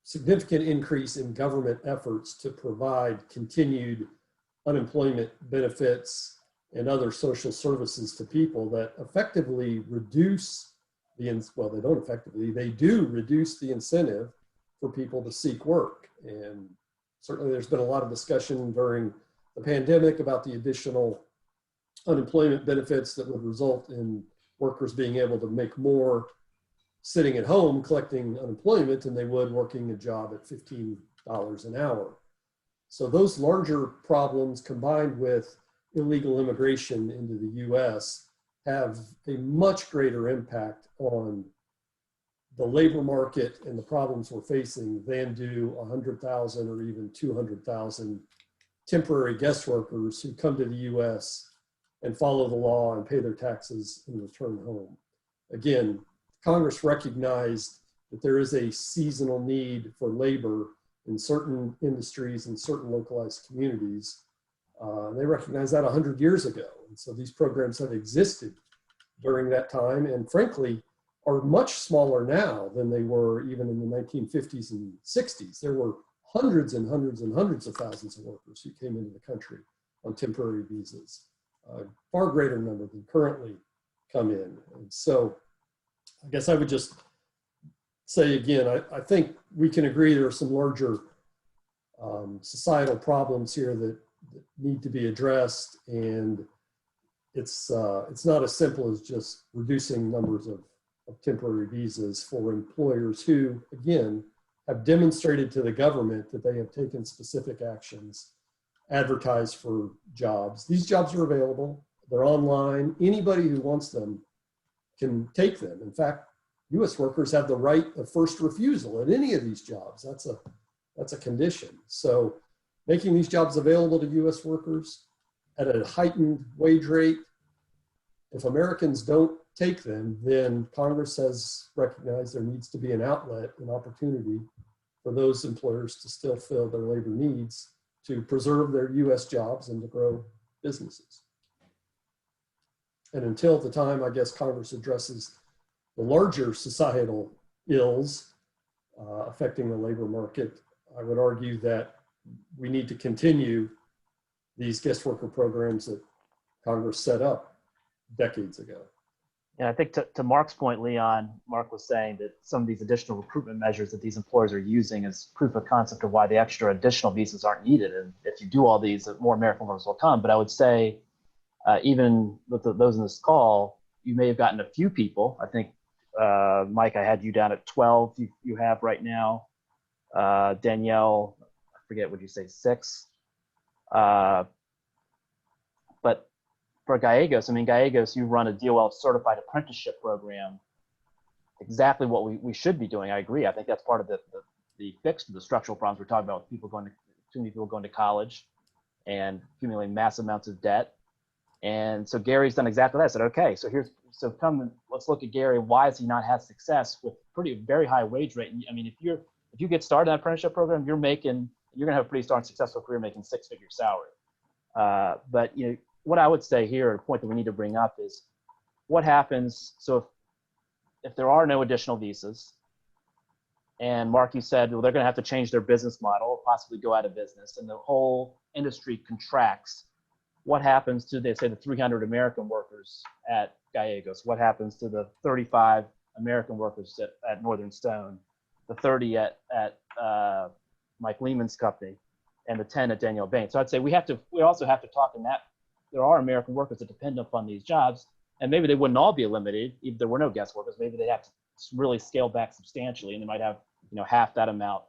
significant increase in government efforts to provide continued unemployment benefits and other social services to people that effectively reduce well, they don't effectively, they do reduce the incentive for people to seek work. And certainly there's been a lot of discussion during the pandemic about the additional unemployment benefits that would result in workers being able to make more sitting at home collecting unemployment than they would working a job at $15 an hour. So those larger problems combined with illegal immigration into the US have a much greater impact on the labor market and the problems we're facing than do 100,000 or even 200,000 temporary guest workers who come to the US and follow the law and pay their taxes and return home. Again, Congress recognized that there is a seasonal need for labor in certain industries and certain localized communities. They recognized that 100 years ago. And so these programs have existed during that time and frankly are much smaller now than they were even in the 1950s and 60s. There were hundreds and hundreds and hundreds of thousands of workers who came into the country on temporary visas, a far greater number than currently come in. And so I guess I would just say again, I think we can agree there are some larger societal problems here that need to be addressed, and it's not as simple as just reducing numbers of temporary visas for employers who, again, have demonstrated to the government that they have taken specific actions, advertised for jobs. These jobs are available, they're online, anybody who wants them can take them. In fact, US workers have the right of first refusal at any of these jobs. That's a condition. So making these jobs available to US workers at a heightened wage rate, if Americans don't take them, then Congress has recognized there needs to be an outlet, an opportunity for those employers to still fill their labor needs to preserve their US jobs and to grow businesses. And until the time, I guess, Congress addresses the larger societal ills affecting the labor market, I would argue that we need to continue these guest worker programs that Congress set up decades ago. And I think to Mark's point, Leon, Mark was saying that some of these additional recruitment measures that these employers are using is proof of concept of why the extra additional visas aren't needed. And if you do all these, more American workers will come. But I would say, even with those in this call, you may have gotten a few people. I think, Mike, I had you down at 12 you have right now. Danielle, I forget, would you say 6? But for Gallegos, I mean, Gallegos, you run a DOL certified apprenticeship program, exactly what we should be doing. I agree. I think that's part of the fix to the structural problems we're talking about with people too many people going to college and accumulating massive amounts of debt. And so Gary's done exactly that. I said, okay, so let's look at Gary. Why has he not had success with very high wage rate? And, I mean, if you get started in that apprenticeship program, you're going to have a pretty darn successful career making 6-figure salary. But what I would say here, a point that we need to bring up is what happens. So if there are no additional visas, and Mark, you said, well, they're going to have to change their business model, or possibly go out of business, and the whole industry contracts. What happens to, they say, the 300 American workers at Gallegos? What happens to the 35 American workers at Northern Stone, the 30 at Mike Lehman's company, and the 10 at Daniel Bain? So I'd say we also have to talk in that there are American workers that depend upon these jobs, and maybe they wouldn't all be eliminated if there were no guest workers. Maybe they'd have to really scale back substantially, and they might have half that amount.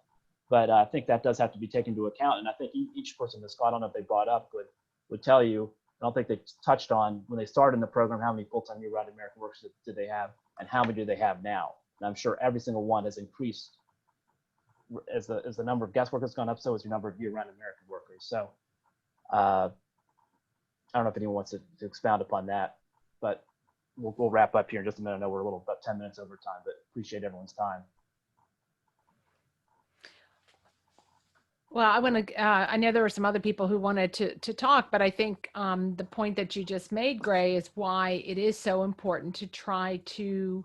But I think that does have to be taken into account, and I think each person that's I don't know if they brought up would tell you. I don't think they touched on when they started in the program how many full-time year-round American workers did they have, and how many do they have now. And I'm sure every single one has increased as the number of guest workers gone up. So has the number of year-round American workers. So I don't know if anyone wants to expound upon that, but we'll wrap up here in just a minute. I know we're about 10 minutes over time, but appreciate everyone's time. Well, I know there were some other people who wanted to talk, but I think the point that you just made, Gray, is why it is so important to try to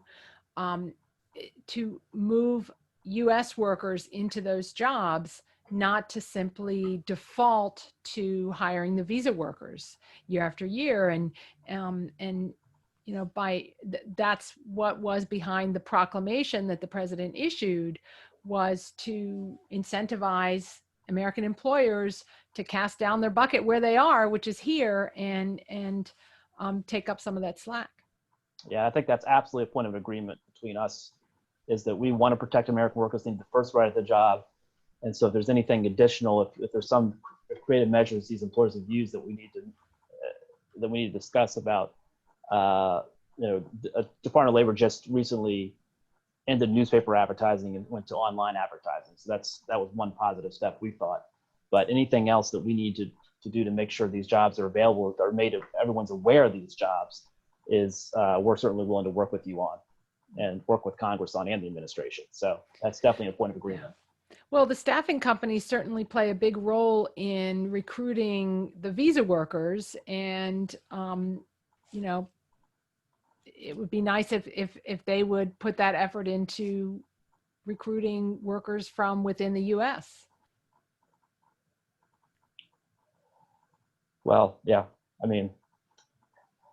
move U.S. workers into those jobs, not to simply default to hiring the visa workers year after year. And that's what was behind the proclamation that the president issued, was to incentivize American employers to cast down their bucket where they are, which is here, and take up some of that slack. Yeah, I think that's absolutely a point of agreement between us, is that we want to protect American workers, need the first right at the job. And so if there's anything additional, if there's some creative measures these employers have used that we need to discuss about, the Department of Labor just recently ended newspaper advertising and went to online advertising. So that was one positive step, we thought. But anything else that we need to do to make sure these jobs are available, are made of, everyone's aware of these jobs, is we're certainly willing to work with you on, and work with Congress on, and the administration. So that's definitely a point of agreement. Well, the staffing companies certainly play a big role in recruiting the visa workers, and it would be nice if they would put that effort into recruiting workers from within the U.S. Well, yeah, I mean,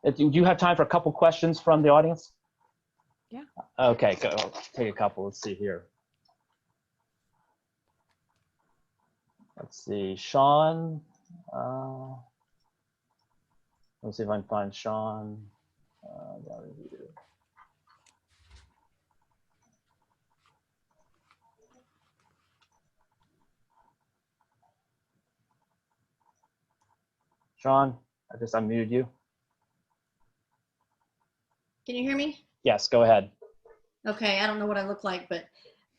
do you have time for a couple questions from the audience? Yeah. Okay, I'll take a couple. Let's see here. Let's see, Sean. Let's see if I can find Sean. Sean, I just unmuted you. Can you hear me? Yes, go ahead. Okay, I don't know what I look like, but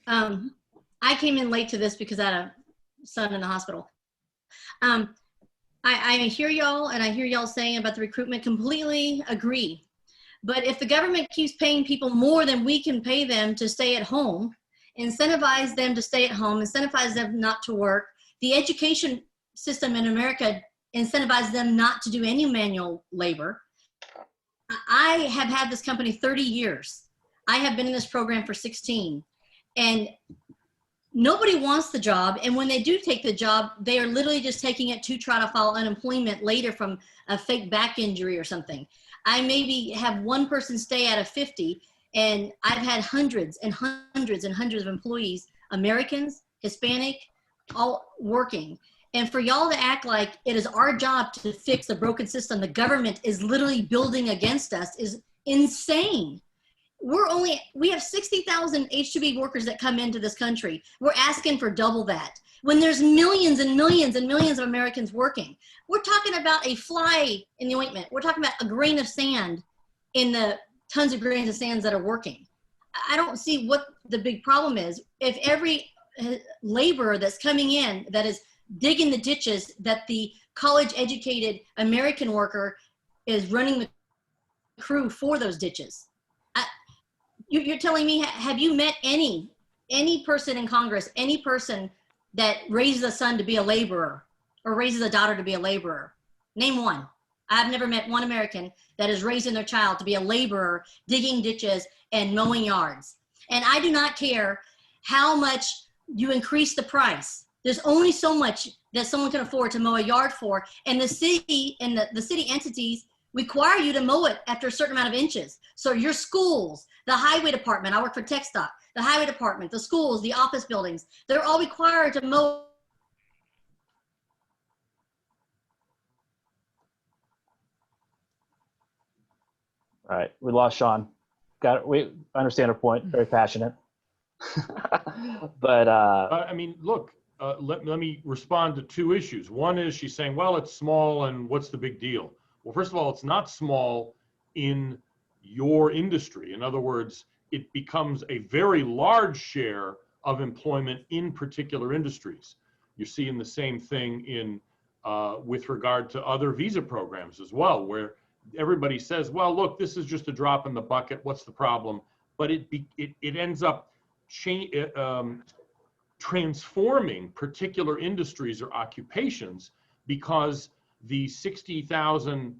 I came in late to this because I had a son in the hospital. I hear y'all, and I hear y'all saying about the recruitment, completely agree. But if the government keeps paying people more than we can pay them to stay at home, incentivize them to stay at home, incentivize them not to work, the education system in America incentivizes them not to do any manual labor. I have had this company 30 years. I have been in this program for 16, and nobody wants the job. And when they do take the job, they are literally just taking it to try to file unemployment later from a fake back injury or something. I maybe have one person stay out of 50, and I've had hundreds and hundreds and hundreds of employees, Americans, Hispanic, all working. And for y'all to act like it is our job to fix the broken system the government is literally building against us is insane. We have 60,000 H-2B workers that come into this country. We're asking for double that when there's millions and millions and millions of Americans working. We're talking about a fly in the ointment. We're talking about a grain of sand in the tons of grains of sands that are working. I don't see what the big problem is. If every laborer that's coming in that is digging the ditches that the college educated American worker is running the crew for those ditches. You're telling me, have you met any person in Congress, any person that raises a son to be a laborer or raises a daughter to be a laborer? Name one. I've never met one American that is raising their child to be a laborer, digging ditches and mowing yards. And I do not care how much you increase the price. There's only so much that someone can afford to mow a yard for. And the city and the city entities require you to mow it after a certain amount of inches. So your schools, the highway department, I work for TechStop, the highway department, the schools, the office buildings, they're all required to mow. All right, we lost Sean. We understand her point. Very passionate. But I mean, look, let me respond to two issues. One is she's saying, well, it's small and what's the big deal? Well, first of all, it's not small in your industry. In other words, it becomes a very large share of employment in particular industries. You're seeing the same thing in with regard to other visa programs as well, where everybody says, well, look, this is just a drop in the bucket. What's the problem? But it ends up transforming particular industries or occupations, because the 60,000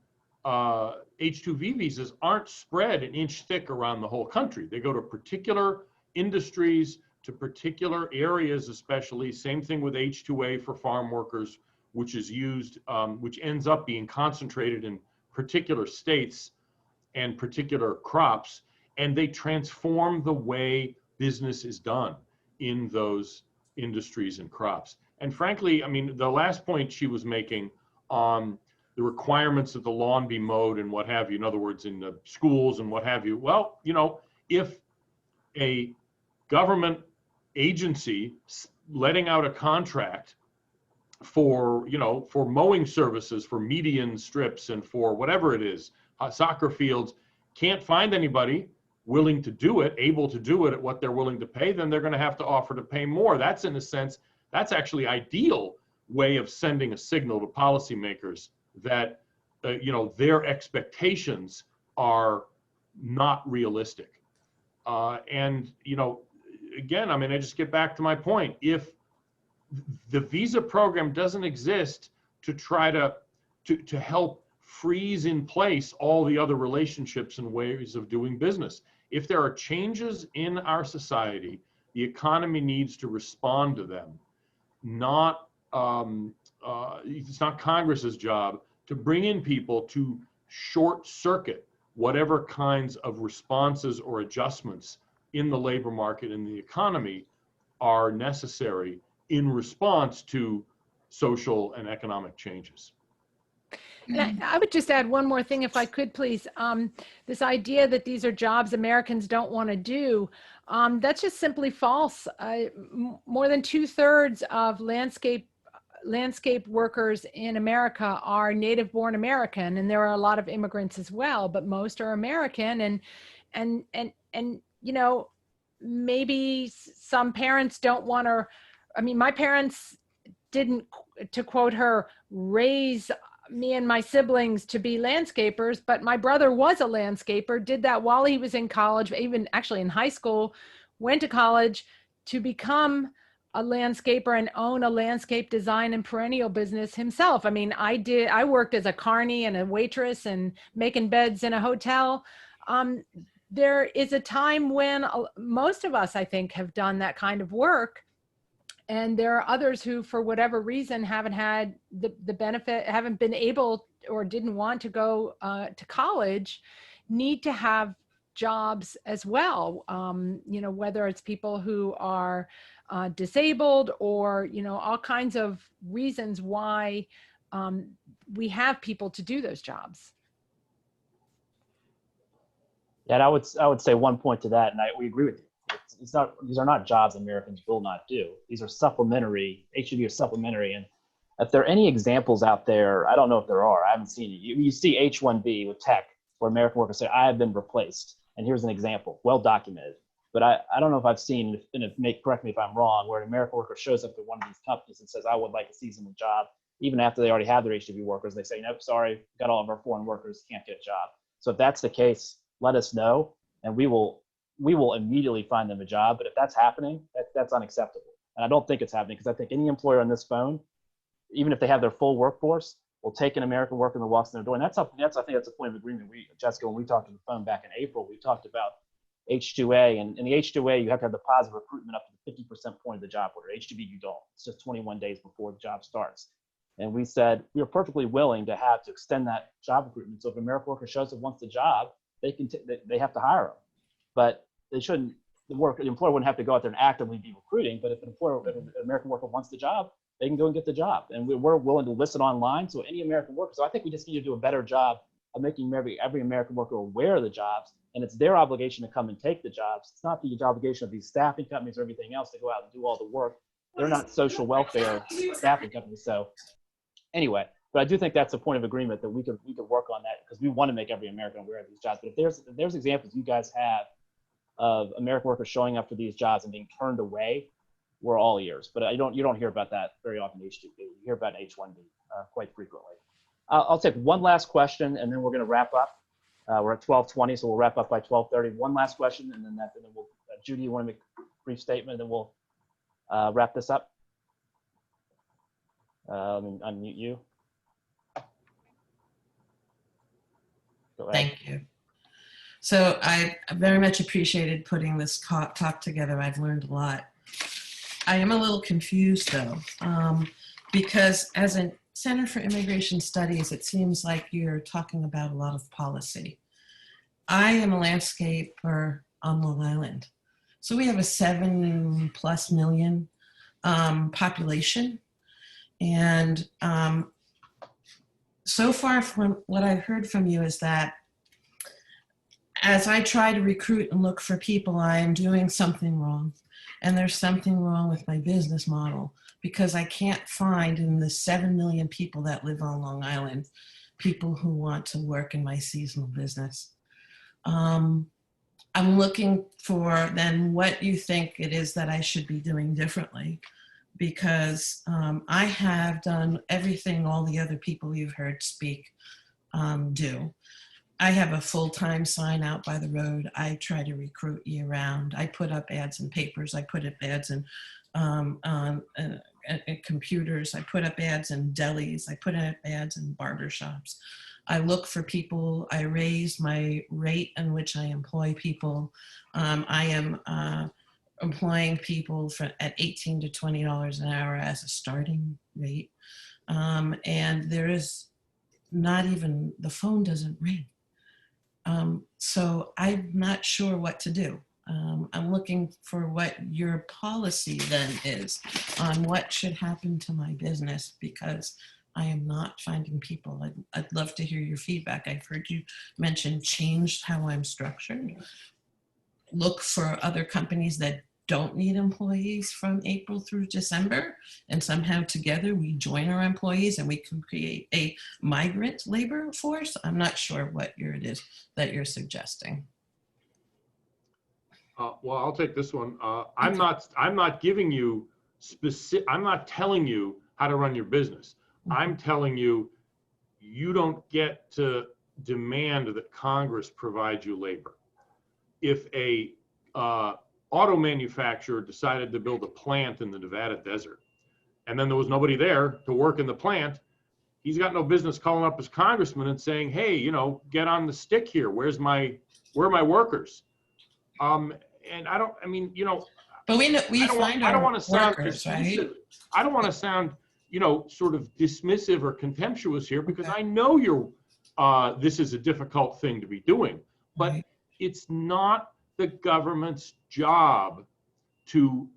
H-2B visas aren't spread an inch thick around the whole country. They go to particular industries, to particular areas especially. Same thing with H-2A for farm workers, which is used, which ends up being concentrated in particular states and particular crops, and they transform the way business is done in those industries and crops. And frankly, I mean, the last point she was making on the requirements of the lawn be mowed and what have you, in other words, in the schools and what have you. Well, you know, if a government agency letting out a contract for, you know, for mowing services, for median strips and for whatever it is, soccer fields, can't find anybody willing to do it, able to do it at what they're willing to pay, then they're going to have to offer to pay more. That's, in a sense, that's actually ideal way of sending a signal to policymakers that, you know, their expectations are not realistic. And, you know, again, I mean, I just get back to my point. If the visa program doesn't exist to try to help freeze in place all the other relationships and ways of doing business. If there are changes in our society, the economy needs to respond to them. Not it's not Congress's job to bring in people to short circuit whatever kinds of responses or adjustments in the labor market and the economy are necessary in response to social and economic changes. And I would just add one more thing, if I could, please. This idea that these are jobs Americans don't want to do, that's just simply false. More than 2/3 of landscape workers in America are native-born American, and there are a lot of immigrants as well, but most are American. And you know, maybe some parents don't want to. I mean, my parents didn't, to quote her, raise me and my siblings to be landscapers, but my brother was a landscaper, did that while he was in college, even actually in high school, went to college to become a landscaper and own a landscape design and perennial business himself. I mean, I worked as a carny and a waitress and making beds in a hotel. There is a time when most of us, I think, have done that kind of work. And there are others who, for whatever reason, haven't had the benefit, haven't been able or didn't want to go to college, need to have jobs as well. You know, whether it's people who are disabled or, you know, all kinds of reasons why we have people to do those jobs. yeah, and I would say one point to that, and we agree with you. It's not, these are not jobs Americans will not do. These are supplementary, H-2B are supplementary. And if there are any examples out there, I don't know if there are, I haven't seen it. You see H-1B with tech, where American workers say, I have been replaced. And here's an example, well documented. But I don't know if I've seen, correct me if I'm wrong, where an American worker shows up at one of these companies and says, I would like a seasonal job, even after they already have their H-2B workers. They say, nope, sorry, got all of our foreign workers, can't get a job. So if that's the case, let us know, and we will immediately find them a job. But if that's happening, that's unacceptable. And I don't think it's happening, because I think any employer on this phone, even if they have their full workforce, will take an American worker that walks in their door. And I think that's a point of agreement. Jessica, when we talked on the phone back in April, we talked about H2A, and in the H2A, you have to have the positive recruitment up to the 50% point of the job order. H2B, you don't. It's just 21 days before the job starts. And we said we are perfectly willing to extend that job recruitment. So if an American worker shows up, wants the job, they have to hire them. But they shouldn't. The employer wouldn't have to go out there and actively be recruiting. But if an American worker wants the job, they can go and get the job. And we're willing to list it online. So any American worker. So I think we just need to do a better job of making every American worker aware of the jobs. And it's their obligation to come and take the jobs. It's not the obligation of these staffing companies or everything else to go out and do all the work. They're not social welfare staffing companies. So anyway, but I do think that's a point of agreement that we could work on that, because we want to make every American aware of these jobs. But if there's examples you guys have of American workers showing up for these jobs and being turned away, we're all ears. But you don't hear about that very often in H2B. You hear about H1B quite frequently. I'll take one last question, and then we're going to wrap up. We're at 12:20, so we'll wrap up by 12:30. One last question, and then we'll. Judy, you want to make a brief statement, and then we'll wrap this up. Let me unmute you. Go ahead. Thank you. So I very much appreciated putting this talk together. I've learned a lot. I am a little confused though, because as a Center for Immigration Studies, it seems like you're talking about a lot of policy. I am a landscaper on Long Island. So we have a 7+ million population. And so far from what I've heard from you is that as I try to recruit and look for people, I am doing something wrong. And there's something wrong with my business model, because I can't find in the 7 million people that live on Long Island, people who want to work in my seasonal business. I'm looking for then what you think it is that I should be doing differently, because I have done everything all the other people you've heard speak do. I have a full-time sign out by the road. I try to recruit year-round. I put up ads in papers. I put up ads in computers. I put up ads in delis. I put up ads in barbershops. I look for people. I raise my rate in which I employ people. I am employing people at $18 to $20 an hour as a starting rate. And there is not even, the phone doesn't ring. So I'm not sure what to do. I'm looking for what your policy then is on what should happen to my business, because I am not finding people. I'd love to hear your feedback. I've heard you mention change how I'm structured. Look for other companies that don't need employees from April through December, and somehow together we join our employees and we can create a migrant labor force. I'm not sure what it is that you're suggesting. Well, I'll take this one. I'm not giving you I'm not telling you how to run your business. I'm telling you, you don't get to demand that Congress provide you labor. If a auto manufacturer decided to build a plant in the Nevada desert, and then there was nobody there to work in the plant, he's got no business calling up his congressman and saying, hey, get on the stick here. Where are my workers? And I don't want to sound dismissive. Right? I don't want to sound, sort of dismissive or contemptuous here, because I know this is a difficult thing to be doing, but it's not the government's job to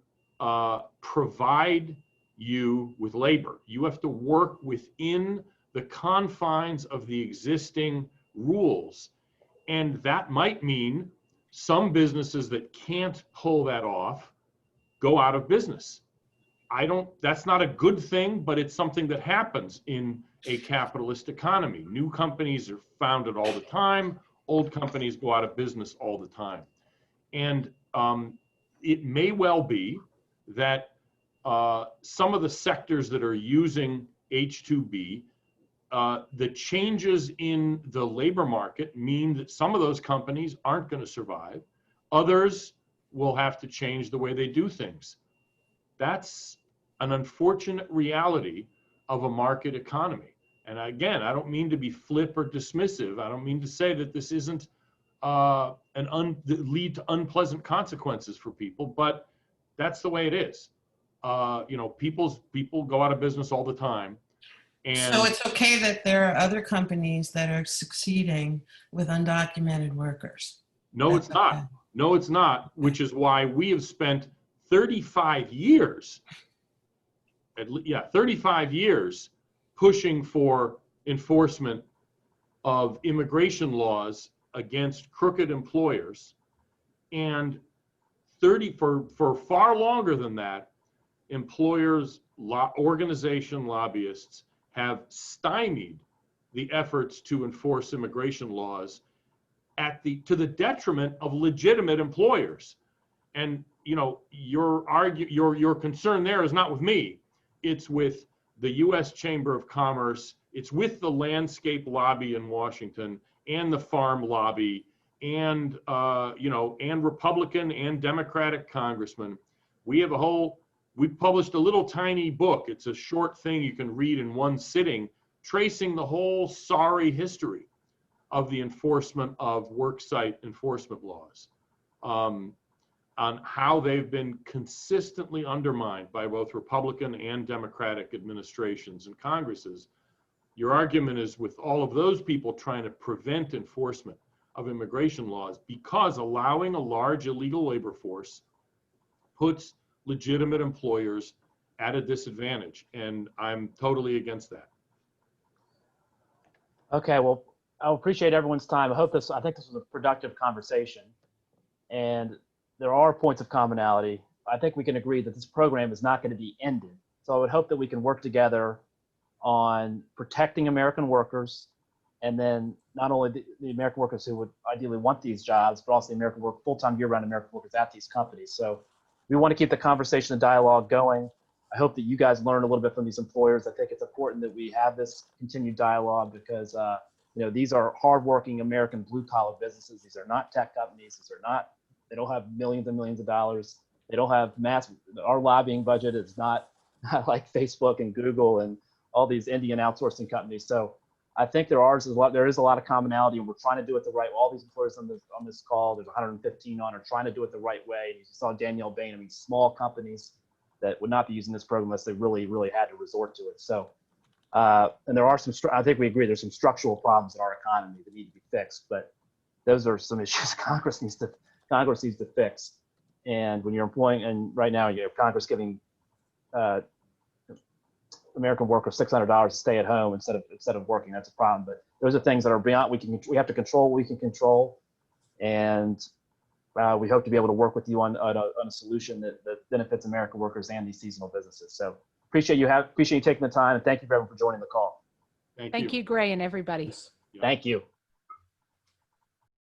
provide you with labor. You have to work within the confines of the existing rules. And that might mean some businesses that can't pull that off go out of business. That's not a good thing, but it's something that happens in a capitalist economy. New companies are founded all the time. Old companies go out of business all the time. And it may well be that some of the sectors that are using H2B, the changes in the labor market mean that some of those companies aren't going to survive. Others will have to change the way they do things. That's an unfortunate reality of a market economy. And again, I don't mean to be flip or dismissive. I don't mean to say that this isn't lead to unpleasant consequences for people, but that's the way it is. You know, people go out of business all the time. And So it's okay that there are other companies that are succeeding with undocumented workers. no, it's not. Okay. No, it's not, which is why we have spent 35 years, 35 years pushing for enforcement of immigration laws against crooked employers. And for far longer than that, employers, organization lobbyists have stymied the efforts to enforce immigration laws to the detriment of legitimate employers. And you know, your concern there is not with me. It's with the U.S. Chamber of Commerce. It's with the landscape lobby in Washington and the farm lobby and and Republican and Democratic congressmen. We published a little tiny book. It's a short thing you can read in one sitting, tracing the whole sorry history of the enforcement of worksite enforcement laws, on how they've been consistently undermined by both Republican and Democratic administrations and Congresses. Your argument is with all of those people trying to prevent enforcement of immigration laws, because allowing a large illegal labor force puts legitimate employers at a disadvantage. And I'm totally against that. Okay, well, I appreciate everyone's time. I think this was a productive conversation, and there are points of commonality. I think we can agree that this program is not going to be ended. So I would hope that we can work together on protecting American workers, and then not only the American workers who would ideally want these jobs, but also the American full-time year-round American workers at these companies. So we want to keep the conversation and dialogue going. I hope that you guys learn a little bit from these employers. I think it's important that we have this continued dialogue because these are hardworking American blue-collar businesses. These are not tech companies. They don't have millions and millions of dollars. They don't have our lobbying budget is not like Facebook and Google and all these Indian outsourcing companies. So I think there is a lot of commonality, and we're trying to do it the right way. All these employers on this call, there's 115 on, are trying to do it the right way. You saw Danielle Bain. I mean, small companies that would not be using this program unless they really, really had to resort to it. So, and there are I think we agree there's some structural problems in our economy that need to be fixed, but those are some issues Congress needs to fix. And when you're employing, and right now you have Congress giving American workers $600 to stay at home instead of working, that's a problem. But those are things that are beyond, we have to control what we can control. And we hope to be able to work with you on a solution that benefits American workers and these seasonal businesses. So appreciate you taking the time, and thank you everyone for joining the call. Thank you, Gray, and everybody. Yeah. Thank you.